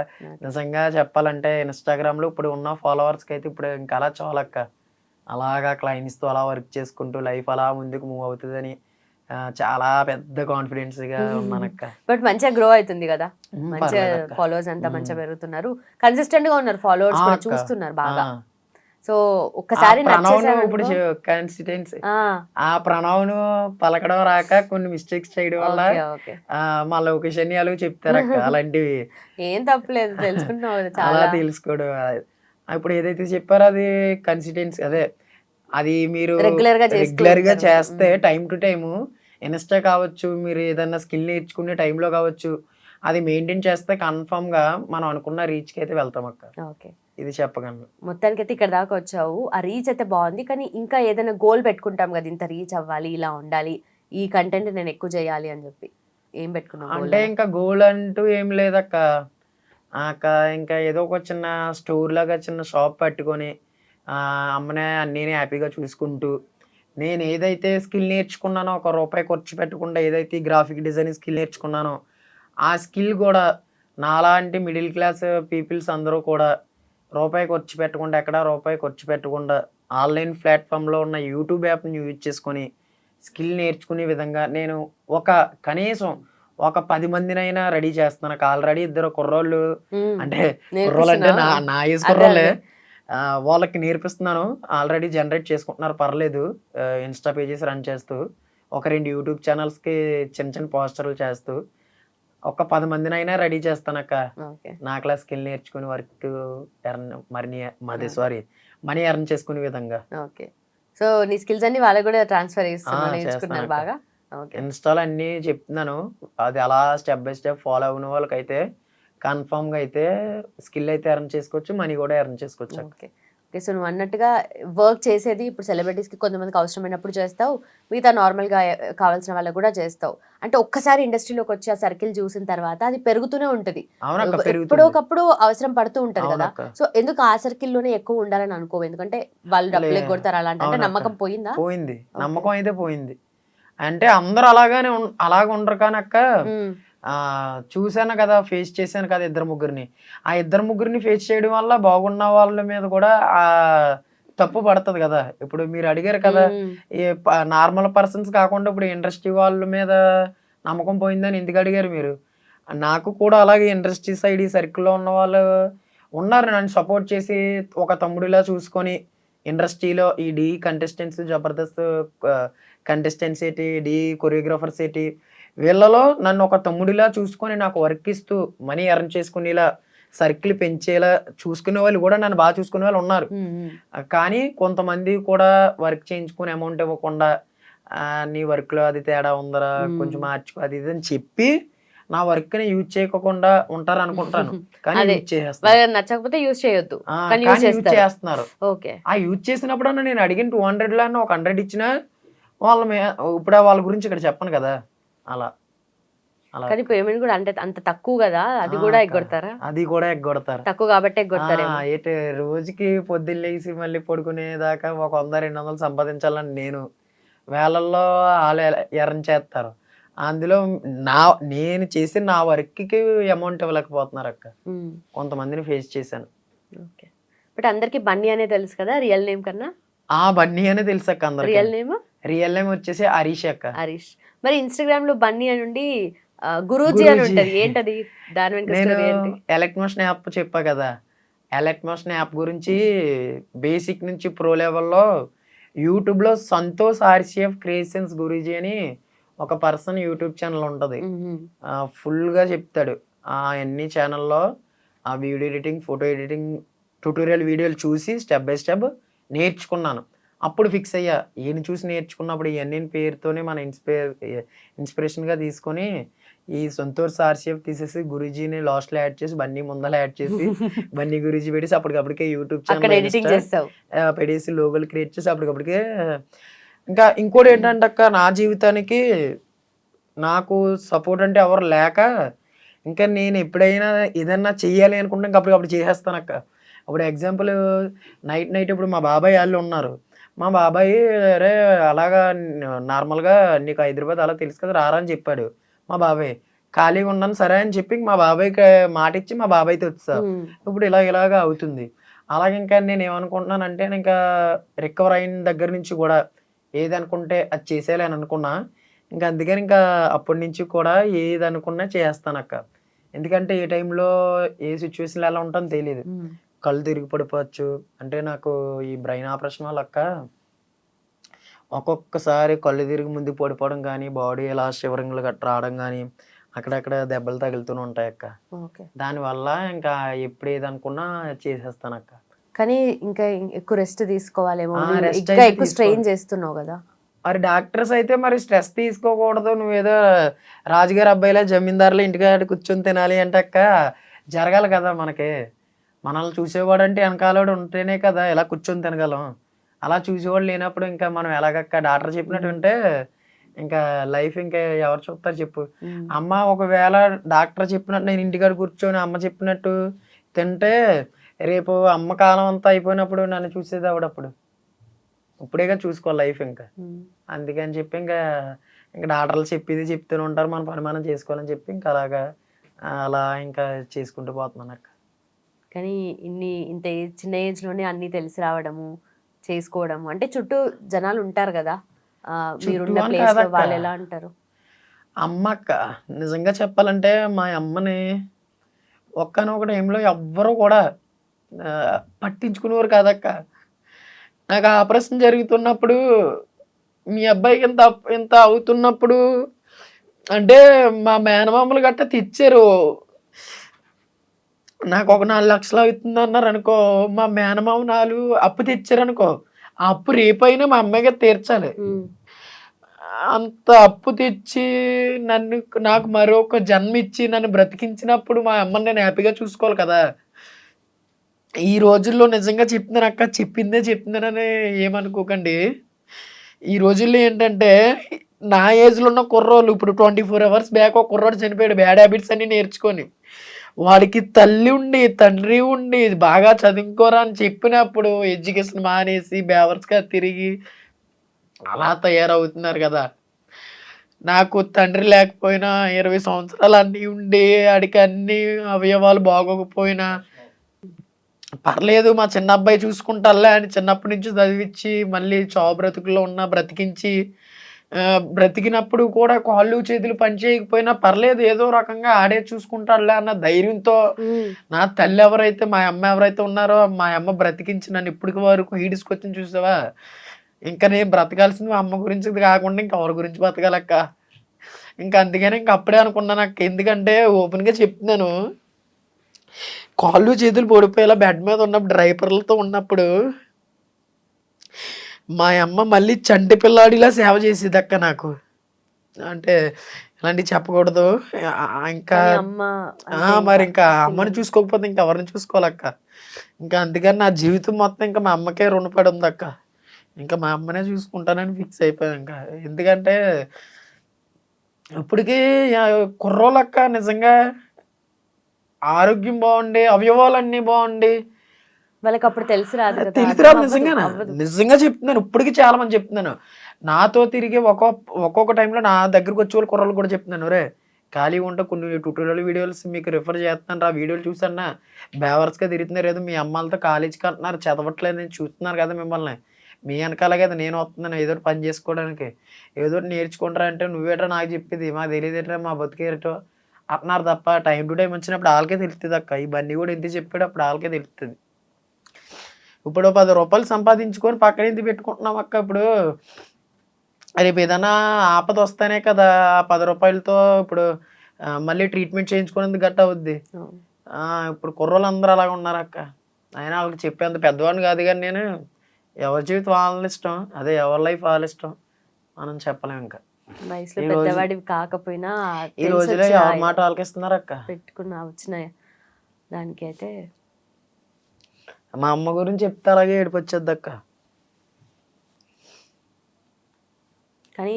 నిజంగా చెప్పాలంటే ఇన్స్టాగ్రామ్ లో ఇప్పుడు ఉన్న ఫాలోవర్స్ కి అయితే ఇప్పుడు ఇంకా అలా చాలా అక్క. అలాగా క్లయింట్స్ తో అలా వర్క్ చేసుకుంటూ లైఫ్ అలా ముందుకు మూవ్ అవుతుందని చాలా పెద్ద కాన్ఫిడెన్స్ గా ఉన్నానక్క. బట్ మంచిగా గ్రో అవుతుంది కదా, మంచిగా ఫాలోవర్స్ అంతా మంచిగా పెరుగుతున్నారు, కన్సిస్టెంట్ గా ఉన్నారు, ఫాలోవర్స్ కూడా చూస్తున్నారు బాగా. సో ఒక్కసారి ఇప్పుడు కన్సిస్టెన్సీ ఆ ప్రణవ్ను పలకడం రాక కొన్ని మిస్టేక్స్ చేయడం వల్ల మా లొకేషన్ అలాగ చెప్తారు అక్క. అలాంటివి ఏం తప్పలేదు, తెలుసుకుంటున్నావు అలా తెలుసుకోవడం. ఇప్పుడు ఏదైతే చెప్పారో అది కన్సిస్టెన్సీ, అదే అది మీరు రెగ్యులర్ గా చేస్తే టైం టు టైము ఇన్స్టా కావచ్చు, మీరు ఏదన్నా స్కిల్ నేర్చుకునే టైంలో కావచ్చు, అది మెయింటైన్ చేస్తే కన్ఫర్మ్ గా మనం అనుకున్న రీచ్ కి అయితే వెళ్తాం అక్క. ఓకే, ఇది చెప్పగలను. మొత్తానికి అయితే ఇక్కడ దాకా వచ్చావు, ఆ రీచ్ అయితే బాగుంది, కానీ ఇంకా ఏదైనా గోల్ పెట్టుకుంటాం కదా, ఇంత రీచ్ అవ్వాలి, ఇలా ఉండాలి, ఈ కంటెంట్ నేను ఎక్కువ చేయాలి అని చెప్పి ఏం పెట్టుకున్నావు? అంటే ఇంకా గోల్ అంటూ ఏం లేదక్క. ఇంకా ఏదో ఒక చిన్న స్టోర్ లాగా చిన్న షాప్ పట్టుకొని అమ్మనే అన్నీ హ్యాపీగా చూసుకుంటూ, నేను ఏదైతే స్కిల్ నేర్చుకున్నానో ₹1 ఖర్చు పెట్టకుండా ఏదైతే గ్రాఫిక్ డిజైనింగ్ స్కిల్ నేర్చుకున్నానో ఆ స్కిల్ కూడా నాలాంటి మిడిల్ క్లాస్ పీపుల్స్ అందరూ కూడా ₹1 ఖర్చు పెట్టకుండా, ఎక్కడ ₹1 ఖర్చు పెట్టకుండా ఆన్లైన్ ప్లాట్ఫామ్లో ఉన్న యూట్యూబ్ యాప్ని యూజ్ చేసుకొని స్కిల్ నేర్చుకునే విధంగా నేను కనీసం ఒక 10 మందినైనా రెడీ చేస్తున్నాను. ఆల్రెడీ 2 కుర్రోళ్ళు, అంటే కుర్రోళ్ళు అంటే నా ఏజ్ కుర్రోళ్ళే, వాళ్ళకి నేర్పిస్తున్నాను. ఆల్రెడీ జనరేట్ చేసుకుంటున్నారు, పర్లేదు. ఇన్స్టా పేజెస్ రన్ చేస్తూ, ఒక 2 యూట్యూబ్ ఛానల్స్కి చిన్న చిన్న పోస్టర్లు చేస్తూ ఒక 10 మందినైనా రెడీ చేస్తానక్క. నా క్లాస్ స్కిల్ నేర్చుకుని వర్క్ మనీ ఎర్న్ చేసుకునే విధంగా. ఓకే, సో నీ స్కిల్స్ అన్ని వాళ్ళకి కూడా ట్రాన్స్ఫర్ చేస్తున్నారు బాగా. ఇన్స్టాలో అన్ని చెప్తున్నాను, అది అలా స్టెప్ బై స్టెప్ ఫాలో అయిన వాళ్ళకైతే కన్ఫర్మ్ గా అయితే స్కిల్ అయితే ఎర్న్ చేసుకోవచ్చు, మనీ కూడా ఎర్న్ చేసుకోవచ్చు. ఓకే ఓకే, సో నువ్వు అన్నట్టుగా వర్క్ చేసేది ఇప్పుడు సెలబ్రిటీస్కి కొంతమందికి అవసరమైనప్పుడు చేస్తావు, మిగతా నార్మల్గా కావాల్సిన వాళ్ళకి కూడా చేస్తావు. అంటే ఒక్కసారి ఇండస్ట్రీలోకి వచ్చి ఆ సర్కిల్ చూసిన తర్వాత అది పెరుగుతూనే ఉంటుంది, ఎప్పుడోకప్పుడు అవసరం పడుతూ ఉంటది కదా. సో ఎందుకు ఆ సర్కిల్లోనే ఎక్కువ ఉండాలని అనుకోవు? ఎందుకంటే వాళ్ళు డబ్బులు ఎగ్గొడతారు అలాంటి, అంటే నమ్మకం పోయిందా? పోయింది, నమ్మకం అయితే పోయింది. అంటే అందరూ అలాగ ఉండరు కానీ అక్క, చూశాను కదా, ఫేస్ చేశాను కదా 2-3ని. ఆ 2-3ని ఫేస్ చేయడం వల్ల బాగున్న వాళ్ళ మీద కూడా తప్పు పడుతుంది కదా. ఇప్పుడు మీరు అడిగారు కదా, ఈ నార్మల్ పర్సన్స్ కాకుండా ఇప్పుడు ఇండస్ట్రీ వాళ్ళ మీద నమ్మకం పోయిందని ఎందుకు అడిగారు మీరు? నాకు కూడా అలాగే ఇండస్ట్రీ సైడ్ ఈ సర్కిల్లో ఉన్న వాళ్ళు ఉన్నారు, నన్ను సపోర్ట్ చేసి ఒక తమ్ముడిలా చూసుకొని ఇండస్ట్రీలో ఈ డి కంటెస్టెంట్స్, జబర్దస్త్ కంటెస్టెంట్స్ ఏంటి, డి కొరియోగ్రాఫర్స్ ఏంటి, వీళ్ళలో నన్ను ఒక తమ్ముడిలా చూసుకొని నాకు వర్క్ ఇస్తూ మనీ ఎర్న్ చేసుకునేలా సర్కిల్ పెంచేలా చూసుకునే వాళ్ళు కూడా నన్ను బాగా చూసుకునే వాళ్ళు ఉన్నారు. కానీ కొంతమంది కూడా వర్క్ చేయించుకుని అమౌంట్ ఇవ్వకుండా నీ వర్క్లో అది తేడా ఉందరా కొంచెం మార్చుకో అది ఇది అని చెప్పి నా వర్క్ ని యూజ్ చేయకుండా ఉంటారు అనుకుంటాను, కానీ అదే. యూజ్ చేసేస్తారు. వాళ్ళకి నచ్చకపోతే యూజ్ చేయొద్దు, కానీ యూజ్ కానీ యూజ్ చేస్తారు. చేస్తున్నారు. ఓకే. ఆ యూజ్ చేసినప్పుడు నేను అడిగిన 200 లో ఒక 100 ఇచ్చినా వాళ్ళ ఇప్పుడు వాళ్ళ గురించి ఇక్కడ చెప్పను కదా. అలా అలా కానీ పేమెంట్ కూడా అంటే అంత తక్కువ కదా, అది కూడా ఎగ్గొడతారా? అది కూడా ఎగ్గొడతారు. తక్కువ కాబట్టి ఎగ్గొడతారేమో. ఏంటి రోజుకి పొద్దున్న లేసి మళ్ళీ పడుకునేదాకా ఒక 100-200 సంపాదించాలని నేను వేలల్లో వాళ్ళు ఎర్న్ చేస్తారు. అందులో నేను చేసిన నా వర్క్కి అమౌంట్ ఇవ్వలేకపోతున్నారు అక్క. కొంతమందిని ఫేస్ చేశాను. ఓకే. బట్ అందరికి బన్నీ అనే తెలుసు కదా రియల్ నేమ్ కన్నా. బన్నీ అనే తెలుసు అక్క అందరికి. Real name? రియల్ నేమ్ వచ్చేసి హరీష్ అక్క. హరీష్. మరి ఇన్స్టాగ్రామ్ లో బన్నీ అని ఉండి గురూజీ అని ఉంటది, ఏంటది? దాని వెనక స్టోరీ ఏంటి? ఎలక్ట్మోషన్ యాప్ చెప్పా కదా, ఎలక్ట్మోషన్ యాప్ గురించి బేసిక్ నుంచి ప్రో లెవెల్లో యూట్యూబ్ లో సంతోష్ ఆర్సిఎఫ్ క్రియేషన్స్ గురూజీ అని ఒక పర్సన్ యూట్యూబ్ ఛానల్ ఉంటది. ఫుల్ గా చెప్తాడు. అన్ని ఛానల్లో ఆ video editing, photo editing tutorial వీడియోలు చూసి స్టెప్ బై స్టెప్ నేర్చుకున్నాను. అప్పుడు ఫిక్స్ అయ్యా, ఈయన చూసి నేర్చుకున్నప్పుడు ఇవన్నీ పేరుతోనే మన ఇన్స్పిరేషన్గా తీసుకొని ఈ సంతోష్ ఆర్సిఎఫ్ తీసేసి గురూజీని లాస్ట్లో యాడ్ చేసి బన్నీ ముందర యాడ్ చేసి బన్నీ గురూజీ పెట్టేసి అప్పటికప్పటికే యూట్యూబ్ ఛానల్ పెట్టేసి లోగోలు క్రియేట్ చేసి అప్పటికప్పటికే. ఇంకా ఇంకోటి ఏంటంటే అక్క, నా జీవితానికి నాకు సపోర్ట్ అంటే ఎవరు లేక ఇంకా నేను ఎప్పుడైనా ఏదన్నా చెయ్యాలి అనుకుంటే ఇంకా అప్పటికప్పుడు చేసేస్తాను అక్క. అప్పుడు ఎగ్జాంపుల్ నైట్ ఇప్పుడు మా బాబాయ్ వాళ్ళు ఉన్నారు. మా బాబాయ్ అరే అలాగా నార్మల్గా నీకు హైదరాబాద్ అలా తెలుసు కదా రారా అని చెప్పాడు. మా బాబాయ్ ఖాళీగా ఉన్నాను సరే అని చెప్పి మా బాబాయ్కి మాట ఇచ్చి మా బాబాయ్తో వచ్చా. ఇప్పుడు ఇలాగా అవుతుంది. అలాగే ఇంకా నేను ఏమనుకుంటున్నానంటే ఇంకా రికవర్ అయిన దగ్గర నుంచి కూడా ఏదనుకుంటే అది చేసేయాలి అని అనుకున్నా. ఇంకా అందుకని ఇంకా అప్పటి నుంచి కూడా ఏది అనుకున్నా చేస్తాను అక్క. ఎందుకంటే ఏ టైంలో ఏ సిచ్యువేషన్లో ఎలా ఉంటుందో తెలియదు. కళ్ళు తిరిగి పడిపోవచ్చు. అంటే నాకు ఈ బ్రెయిన్ ఆపరేషన్ వల్ల అక్క ఒక్కొక్కసారి కళ్ళు తిరిగి ముందుకు పడిపోవడం కానీ, బాడీ ఇలా షివరింగ్లు గట్రా రావడం కానీ, అక్కడక్కడ దెబ్బలు తగులుతూనే ఉంటాయి అక్క. దానివల్ల ఇంకా ఎప్పుడు ఏదనుకున్నా చేసేస్తాను అక్క. కానీ ఇంకా ఎక్కువ రెస్ట్ తీసుకోవాలేమో, రెస్ట్ ఇంకా ఎక్కువ స్ట్రెయిన్ చేస్తున్నావు కదా. మరి డాక్టర్స్ అయితే మరి స్ట్రెస్ తీసుకోకూడదు, నువ్వేదో రాజుగారి అబ్బాయిలా జమీందారులు ఇంటికాడ కూర్చొని తినాలి అంటే అక్క జరగాలి కదా. మనల్ని చూసేవాడు అంటే వెనకాలవాడు ఉంటేనే కదా ఇలా కూర్చొని తినగలం. అలా చూసేవాడు లేనప్పుడు ఇంకా మనం ఎలాగక్క డాక్టర్ చెప్పినట్టు ఉంటే ఇంకా లైఫ్ ఇంకా ఎవరు చూస్తారు చెప్పు. అమ్మ ఒకవేళ డాక్టర్ చెప్పినట్టు నేను ఇంటికాడ కూర్చొని అమ్మ చెప్పినట్టు తింటే రేపు అమ్మ కాలం అంతా అయిపోయినప్పుడు నన్ను చూసేది ఆవిడప్పుడు. ఇప్పుడేగా చూసుకోవాలి లైఫ్ ఇంకా. అందుకని చెప్పి ఇంకా డాక్టర్లు చెప్పేది చెప్తూనే ఉంటారు, మన పని మనం చేసుకోవాలని చెప్పి ఇంకా అలా ఇంకా చేసుకుంటూ పోతున్నాను అక్క. కానీ ఇంత చిన్న ఏజ్లోనే అన్నీ తెలిసి రావడము, చేసుకోవడము అంటే చుట్టూ జనాలు ఉంటారు కదా, మీరున్న ప్లేస్లో వాళ్ళు ఎలా అంటారు? అమ్మ అక్క నిజంగా చెప్పాలంటే మా అమ్మని ఒక్కనొక టైంలో ఎవ్వరూ కూడా పట్టించుకునేవారు కాదక్క. నాకు ఆపరేషన్ జరుగుతున్నప్పుడు మీ అబ్బాయికి ఇంత అవుతున్నప్పుడు అంటే మా మేనమామలు గట్ట తెచ్చారు. నాకు ఒక 4 లక్షలు అవుతుంది అన్నారు అనుకో, మా మేనమామ 4 అప్పు తెచ్చారు అనుకో, ఆ అప్పు రేపైనా మా అమ్మాయిగా తీర్చాలి. అంత అప్పు తెచ్చి నాకు మరొక జన్మ ఇచ్చి నన్ను బ్రతికించినప్పుడు మా అమ్మని నేను హ్యాపీగా చూసుకోవాలి కదా. ఈ రోజుల్లో నిజంగా చెప్తున్నాను అక్క, చెప్పిందని ఏమనుకోకండి. ఈ రోజుల్లో ఏంటంటే నా ఏజ్లో ఉన్న కుర్రోళ్ళు ఇప్పుడు 24 hours బ్యాక్ ఒక కుర్రోడు చనిపోయాడు బ్యాడ్ హ్యాబిట్స్ అన్ని నేర్చుకొని. వాడికి తల్లి ఉండి తండ్రి ఉండి బాగా చదువుకోరా అని చెప్పినప్పుడు ఎడ్యుకేషన్ మానేసి బేవర్స్గా తిరిగి అలా తయారవుతున్నారు కదా. నాకు తండ్రి లేకపోయినా 20 సంవత్సరాలు అన్నీ ఉండి ఆడికి అన్ని అవయవాలు బాగోకపోయినా పర్లేదు మా చిన్న అబ్బాయి చూసుకుంటాలే అని చిన్నప్పటి నుంచి చదివించి మళ్ళీ చావు బ్రతుకుల్లో ఉన్న బ్రతికించి బ్రతికినప్పుడు కూడా కాళ్ళు చేతులు పని చేయకపోయినా పర్లేదు ఏదో రకంగా ఆడే చూసుకుంటాడులే అన్న ధైర్యంతో నా తల్లి ఎవరైతే మా అమ్మ ఎవరైతే ఉన్నారో మా అమ్మ బ్రతికించి నన్ను ఇప్పటికి వరకు ఈడ్చుకొచ్చి చూసావా. ఇంకా నేను బ్రతకాల్సింది మా అమ్మ గురించి కాకుండా ఇంకా ఎవరి గురించి బతకాలక్క. ఇంకా అందుకని ఇంకా అప్పుడే అనుకున్నాను అక్క. ఎందుకంటే ఓపెన్గా చెప్తున్నాను, కాళ్ళు చేతులు పడిపోయేలా బెడ్ మీద ఉన్నప్పుడు డ్రైపర్లతో ఉన్నప్పుడు మా అమ్మ మళ్ళీ చంటి పిల్లాడిలా సేవ చేసేది అక్క నాకు. అంటే ఇలాంటివి చెప్పకూడదు. ఇంకా కానీ అమ్మ మరి ఇంకా అమ్మని చూసుకోకపోతే ఇంకా ఎవరిని చూసుకోవాలక్క. ఇంకా అందుకని నా జీవితం మొత్తం ఇంకా మా అమ్మకే రుణపడి ఉందక్క. ఇంకా మా అమ్మనే చూసుకుంటానని ఫిక్స్ అయిపోయాను ఇంకా. ఎందుకంటే ఇప్పటికీ కుర్రోళ్ళక్క నిజంగా ఆరోగ్యం బాగుండి, అవయవాలన్నీ బాగుండి వాళ్ళకి అప్పుడు తెలిసి రాదు కదా, తెలిసిరా అర్థం నిజంగా అవ్వదు. నిజంగా చెప్తున్నాను. ఇప్పటికీ చాలా మంది చెప్తున్నాను. నాతో తిరిగి ఒక్కొక్క టైంలో నా దగ్గరకు వచ్చే వాళ్ళు కుర్రోళ్ళు కూడా చెప్తున్నాను, రే ఖాళీ ఉంటే కొన్ని ట్యూటోరియల్ వీడియోస్ మీకు రిఫర్ చేస్తాను రా, వీడియోలు చూసానా బేవర్స్గా తిరుగుతున్నారు, ఏదో మీ అమ్మాలతో కాలేజీకి అంటున్నారు, చదవట్లేదు నేను చూస్తున్నారు కదా మిమ్మల్ని, మీ వెనకాల కదా నేను వస్తున్నాను ఏదో ఒకటి పని చేసుకోవడానికి, ఏదో ఒకటి నేర్చుకుంటారా అంటే నువ్వేట్రా నాకు చెప్పేది, మాకు తెలియదేట్రా మా బతికేటో అంటున్నారు తప్ప టైం టు టైం వచ్చినప్పుడు వాళ్ళకే తెలుస్తుంది అక్క. ఈ బండి కూడా ఎంత చెప్పాడు అప్పుడు వాళ్ళకే తెలుస్తుంది. ఇప్పుడు 10 రూపాయలు సంపాదించుకొని పక్కన ఎందుకు పెట్టుకుంటున్నాం అక్క. ఇప్పుడు రేపు ఏదైనా ఆపద వస్తేనే కదా ఆ 10 రూపాయలతో ఇప్పుడు మళ్ళీ ట్రీట్మెంట్ చేయించుకునేందుకు గట్ట అవుద్ది. అవును. ఇప్పుడు కుర్రోళ్ళు అందరూ అలాగ ఉన్నారు అక్క. అయినా వాళ్ళకి చెప్పేంత పెద్దవాడిని కాదు కానీ నేను, ఎవరి జీవితం వాళ్ళ ఇష్టం, అదే ఎవరి లైఫ్ వాళ్ళ ఇష్టం, మనం చెప్పలేం ఇంకా. వయసులో ఈ రోజు పెద్దవాడివి కాకపోయినా ఈ రోజులో ఎవరి మాట ఆలకిస్తున్నారు అక్క. పెట్టుకున్న వచ్చిన దానికి అయితే మా అమ్మ గురించి చెప్తే అలాగే ఏడుపు వచ్చేద్ది అక్క. కానీ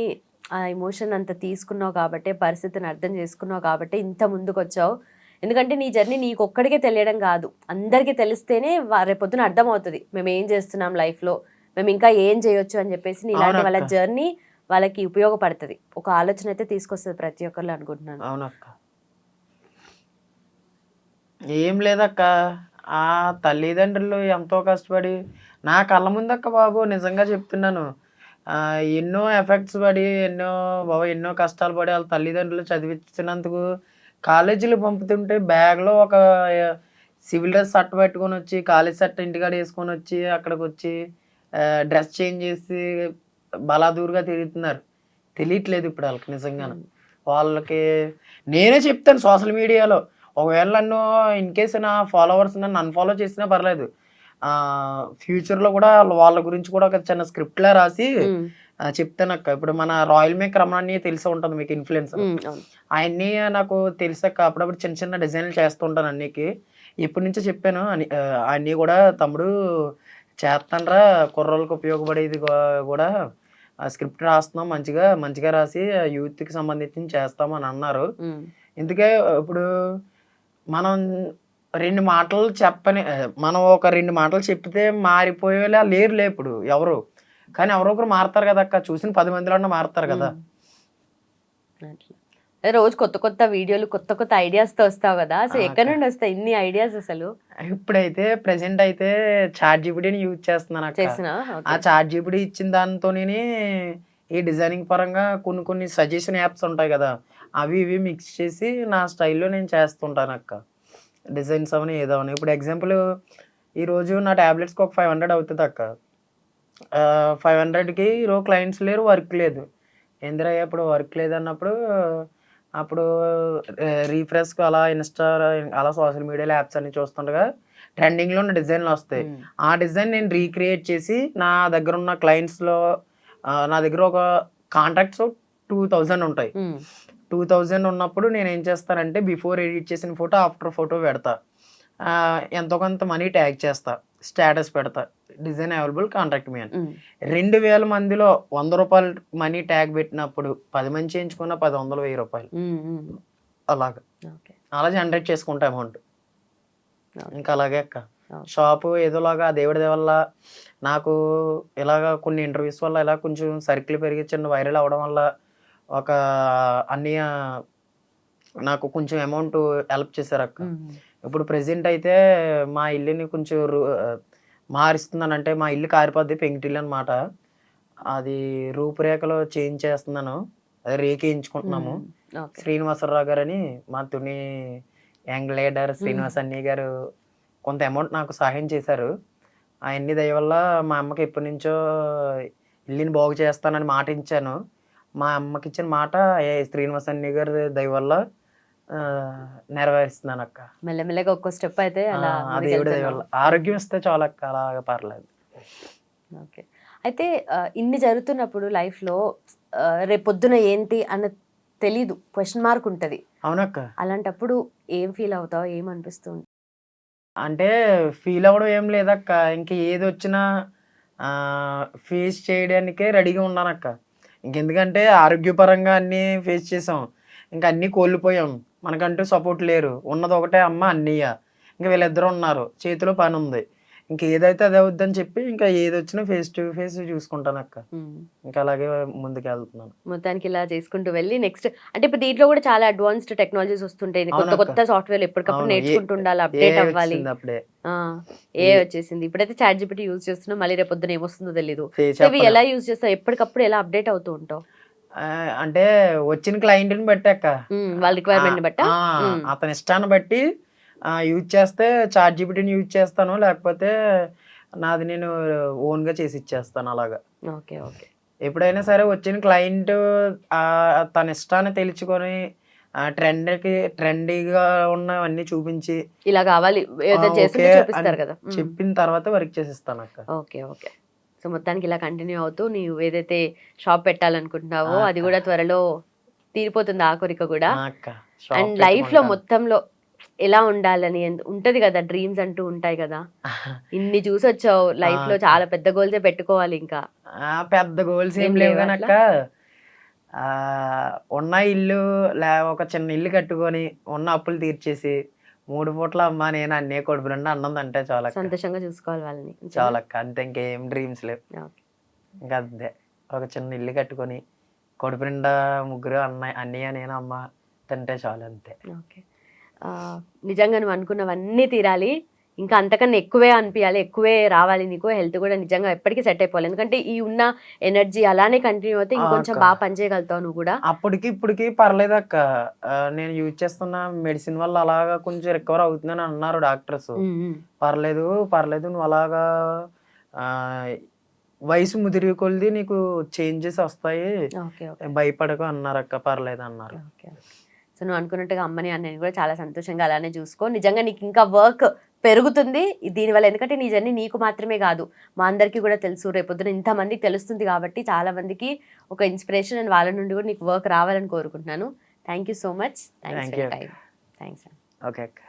ఆ ఎమోషన్ అంత తీసుకున్నావు కాబట్టి, పరిస్థితిని అర్థం చేసుకున్నావు కాబట్టి ఇంత ముందుకు వచ్చావు. ఎందుకంటే నీ జర్నీ నీకు ఒక్కడికే తెలియడం కాదు, అందరికీ తెలిస్తేనే రేపొద్దున అర్థం అవుతుంది మేము ఏం చేస్తున్నాం లైఫ్లో, మేము ఇంకా ఏం చేయొచ్చు అని చెప్పేసి. నీ ఇలాంటి వాళ్ళ అవునక్క. జర్నీ వాళ్ళకి ఉపయోగపడుతుంది, ఒక ఆలోచన అయితే తీసుకొస్తుంది ప్రతి ఒక్కళ్ళు అనుకుంటున్నాను. అవునక్క. ఏం లేదక్క, ఆ తల్లిదండ్రులు ఎంతో కష్టపడి నా కళ్ళ ముందక్క బాబు నిజంగా చెప్తున్నాను, ఎన్నో ఎఫెక్ట్స్ పడి ఎన్నో కష్టాలు పడి వాళ్ళ తల్లిదండ్రులు చదివించినందుకు కాలేజీలు పంపుతుంటే బ్యాగ్లో ఒక సివిల్ డ్రెస్ షర్ట్ పెట్టుకొని వచ్చి, కాలేజ్ షర్ట్ ఇంటికాడ వేసుకొని వచ్చి అక్కడికి వచ్చి డ్రెస్ చేంజ్ చేసి బలాదూరుగా తిరుగుతున్నారు. తెలియట్లేదు ఇప్పుడు వాళ్ళకి నిజంగానే. వాళ్ళకి నేనే చెప్తాను సోషల్ మీడియాలో, ఒకవేళ నన్ను ఇన్ కేస్ నా ఫాలోవర్స్ నన్ను అన్ఫాలో చేసినా పర్లేదు, ఫ్యూచర్లో కూడా వాళ్ళ గురించి కూడా ఒక చిన్న స్క్రిప్ట్లా రాసి చెప్తానక్క. ఇప్పుడు మన రాయల్ మేక్ రమణాన్ని తెలిసే ఉంటుంది మీకు, ఇన్ఫ్లుయెన్సర్. ఆయన్ని నాకు తెలిసాక అప్పుడప్పుడు చిన్న చిన్న డిజైన్లు చేస్తుంటాను అన్నికి. ఇప్పటి నుంచే చెప్పాను అన్నీ కూడా, తమ్ముడు చేస్తానరా కుర్రోళ్ళకి ఉపయోగపడేది కూడా స్క్రిప్ట్ రాస్తున్నాం, మంచిగా మంచిగా రాసి యూత్కి సంబంధించి చేస్తామని అన్నారు. ఇందుకే ఇప్పుడు మనం 2 మాటలు మనం ఒక 2 మాటలు చెప్తే మారిపోయేలా లేరులే ఇప్పుడు ఎవరు, కానీ ఎవరో ఒకరు మారుతారు కదా అక్క, చూసిన 10 మందిలో మారుతారు కదా. రోజు కొత్త కొత్త వీడియోలు, కొత్త కొత్త ఐడియాస్ తో వస్తావు కదా, అసలు ఎక్కడి నుండి వస్తాయి ఇన్ని ఐడియాస్ అసలు? ఇప్పుడైతే ప్రెసెంట్ అయితే చాట్ జీపీటీని యూజ్ చేస్తున్నాను అక్క. ఆ చాట్ జీపీటీ ఇచ్చిన దాంతోనే ఈ డిజైనింగ్ పరంగా కొన్ని సజెషన్ యాప్స్ ఉంటాయి కదా, అవి ఇవి మిక్స్ చేసి నా స్టైల్లో నేను చేస్తుంటాను అక్క. డిజైన్స్ అవని ఏదో అని. ఇప్పుడు ఎగ్జాంపుల్ ఈరోజు నా ట్యాబ్లెట్స్కి ఒక 500 అవుతుంది అక్క. 500కి ఈరోజు క్లయింట్స్ లేరు, వర్క్ లేదు. ఏందిరా ఇప్పుడు వర్క్ లేదన్నప్పుడు అప్పుడు రీఫ్రెష్కి అలా ఇన్స్టా అలా సోషల్ మీడియాలో యాప్స్ అన్ని చూస్తుండగా ట్రెండింగ్లో ఉన్న డిజైన్లు వస్తాయి. ఆ డిజైన్ నేను రీక్రియేట్ చేసి నా దగ్గర ఉన్న క్లయింట్స్లో, నా దగ్గర ఒక కాంటాక్ట్స్ 2000 ఉంటాయి. 2000 ఉన్నప్పుడు నేను ఏం చేస్తానంటే బిఫోర్ ఎడిట్ చేసిన ఫోటో, ఆఫ్టర్ ఫోటో పెడతా, ఎంతో కొంత మనీ ట్యాగ్ చేస్తా, స్టేటస్ పెడతా, డిజైన్ అవైలబుల్ కాంటాక్ట్ మీ అని. 2000 మందిలో 100 రూపాయలు మనీ ట్యాగ్ పెట్టినప్పుడు 10 మంది చేయించుకున్న 10, 100, 1000 రూపాయలు అలాగా అలా జనరేట్ చేసుకుంటా అమౌంట్. ఇంకా అలాగే అక్క షాపు ఏదోలాగా దేవుడి వల్ల నాకు ఇలాగా కొన్ని ఇంటర్వ్యూస్ వల్ల ఇలా కొంచెం సర్కిల్ పెరిగి చిన్న వైరల్ అవ్వడం వల్ల ఒక అన్నయ్య నాకు కొంచెం అమౌంట్ హెల్ప్ చేశారు అక్క. ఇప్పుడు ప్రెసెంట్ అయితే మా ఇల్లుని కొంచెం మారుస్తున్నాను, అంటే మా ఇల్లు కారిపోద్ది పెంకిటిల్లు అనమాట, అది రూపురేఖలో చేంజ్ చేస్తున్నాను, అదే రేకేయించుకుంటున్నాము. శ్రీనివాసరావు గారు అని మా తుని యంగ్ లీడర్ శ్రీనివాస్ అన్నయ్య గారు కొంత అమౌంట్ నాకు సహాయం చేశారు. అవన్నీ దయ వల్ల మా అమ్మకి ఎప్పటి నుంచో ఇల్లుని బాగు చేస్తానని మాట ఇచ్చాను. మా అమ్మకి ఇచ్చిన మాట శ్రీనివాస్ అన్నయ్య గారి దయ వల్ల నెరవేరుస్తున్నాను అక్క. మెల్లమెల్లగా ఒక్కో స్టెప్ అయితే అలా దేవుడి దయ వల్ల ఆరోగ్యం ఇస్తే చాలు అక్క, అలాగా పర్లేదు. ఓకే. అయితే ఇన్ని జరుగుతున్నప్పుడు లైఫ్లో రేపొద్దున ఏంటి అన్న తెలీదు, క్వశ్చన్ మార్క్ ఉంటుంది. అవునక్క. అలాంటప్పుడు ఏం ఫీల్ అవుతావు, ఏమనిపిస్తుంది? అంటే ఫీల్ అవ్వడం ఏం లేదక్క. ఇంక ఏది వచ్చినా ఫేస్ చేయడానికే రెడీగా ఉన్నానక్క. ఇంకెందుకంటే ఆరోగ్యపరంగా అన్నీ ఫేస్ చేసాం. ఇంకా అన్నీ కోల్పోయాం. మనకంటూ సపోర్ట్ లేరు. ఉన్నది ఒకటే అమ్మ, అన్నయ్య. ఇంక వీళ్ళిద్దరూ ఉన్నారు. చేతిలో పని ఉంది. ఇంక ఏదైతే అదే అవుద్దని చెప్పి ఇంకా ఏదొచ్చినా ఫేస్ టు ఫేస్ చూసుకుంటానక్క. ఇంకా అలాగే ముందుకెళ్తున్నాను. మొత్తానికి ఇలా చేసుకుంటూ వెళ్ళి నెక్స్ట్ అంటే ఇప్పుడు దీంట్లో కూడా చాలా అడ్వాన్స్డ్ టెక్నాలజీస్ వస్తుంటాయి. కొత్త అవునక్క. కొత్త సాఫ్ట్వేర్ ఎప్పటికప్పుడు అవును. నేర్చుకుంటూ ఉండాలి, అప్డేట్ అవ్వాలి. వచ్చింది అప్పుడే. ఏ వచ్చేసింది. ఇప్పుడైతే చాట్ జీపీటీ యూజ్ చేస్తున్నాం, మళ్ళీ రేపు పొద్దున ఏమొస్తుందో తెలీదు. సో ఇవి చెప్పలేం. ఎలా యూజ్ చేస్తావు, ఎప్పటికప్పుడు ఎలా అప్డేట్ అవుతూ ఉంటావు? అంటే వచ్చిన క్లయింట్‌ని బట్టి అక్క. వాళ్ళ రిక్వైర్మెంట్ బట్టా? అతని ఇష్టాన్ని బట్టి యూజ్ చేస్తే చాట్ జీపీటీని యూజ్ చేస్తాను. లేకపోతే నాది నేను ఓన్‌గా చేసి ఇచ్చేస్తాను అలాగా. Okay, okay. ఎప్పుడైనా సరే వచ్చిన క్లయింట్ తన ఇష్టాన్ని తెలుసుకొని ట్రెండీగా ఉన్నవన్నీ చూపించి ఇలా కావాలి ఏదో చేస్తుంటే ఓకే చూపిస్తారు అని కదా. చెప్పిన తర్వాత వర్క్ చేసిస్తానక్క. Okay, okay. సో మొత్తానికి ఇలా కంటిన్యూ అవుతూ నీవు ఏదైతే షాప్ పెట్టాలనుకుంటున్నావో అది అక్క. కూడా త్వరలో తీరిపోతుంది, ఆ కోరిక కూడా. అక్క. అండ్ షాప్ లైఫ్ లో పెట్టుకుంటాను. మొత్తంలో ఎలా ఉండాలని ఉంటది కదా, డ్రీమ్స్ అంటూ ఉంటాయి కదా. ఇన్ని చూసి వచ్చావు లైఫ్ లో, అక్క. చాలా పెద్ద గోల్సే పెట్టుకోవాలి ఇంకా. పెద్ద గోల్స్ ఏం ఏం లేవు లేవా గనక్క. ఉన్న ఇల్లు ఒక చిన్న ఇల్లు కట్టుకొని ఉన్న అప్పులు తీర్చేసి 3 పూట్ల అమ్మ నేను అన్నీ కడుపు నిండా అన్నం అంటే చాలక్క. సంతోషంగా చూసుకోవాలి వాళ్ళని. అంతేనా? చాలక్క. అంతే, ఇంకేం డ్రీమ్స్ లేవు. ఓకే. ఇంకా అంతే. ఒక చిన్న ఇల్లు కట్టుకొని కడుపు నిండా ముగ్గురు అన్నయ్య నేను అమ్మ తింటే చాలు అంతే. ఓకే. నిజంగా నువ్వు అనుకున్నవన్నీ తీరాలి, ఇంకా అంతకన్నా ఎక్కువే అనిపించాలి, ఎక్కువే రావాలి నీకు. హెల్త్ కూడా నిజంగా ఎప్పటికీ సెట్ అయిపోవాలి, ఎందుకంటే ఈ ఉన్న ఎనర్జీ అలానే కంటిన్యూ అవుతే ఇంకొంచెం అక్క. బాగా పనిచేయగలుగుతావు నువ్వు కూడా. అప్పటికి ఇప్పటికి పర్లేదు అక్క. నేను యూజ్ చేస్తున్న మెడిసిన్ వల్ల అలాగా కొంచెం రికవర్ అవుతుందని అన్నారు డాక్టర్స్. పర్లేదు పర్లేదు నువ్వు అలాగా ఆ, వయసు ముదిరి కొలిది నీకు చేంజెస్ వస్తాయి, ఓకే, ఓకే. భయపడకు అన్నారక్క. పర్లేదు అన్నారు. ఓకే. సో నువ్వు అనుకున్నట్టుగా అమ్మని అన్నని కూడా చాలా సంతోషంగా అలానే చూసుకో. నిజంగా నీకు ఇంకా వర్క్ పెరుగుతుంది దీనివల్ల, ఎందుకంటే నీ జర్నీ నీకు మాత్రమే కాదు, మా అందరికీ కూడా తెలుసు. రేపొద్దున ఇంతమందికి తెలుస్తుంది కాబట్టి చాలా మందికి ఒక ఇన్స్పిరేషన్, అండ్ వాళ్ళ నుండి కూడా నీకు వర్క్ రావాలని కోరుకుంటున్నాను. Thank you so much. Thanks Thank for you. Time. Thanks. Okay అక్క.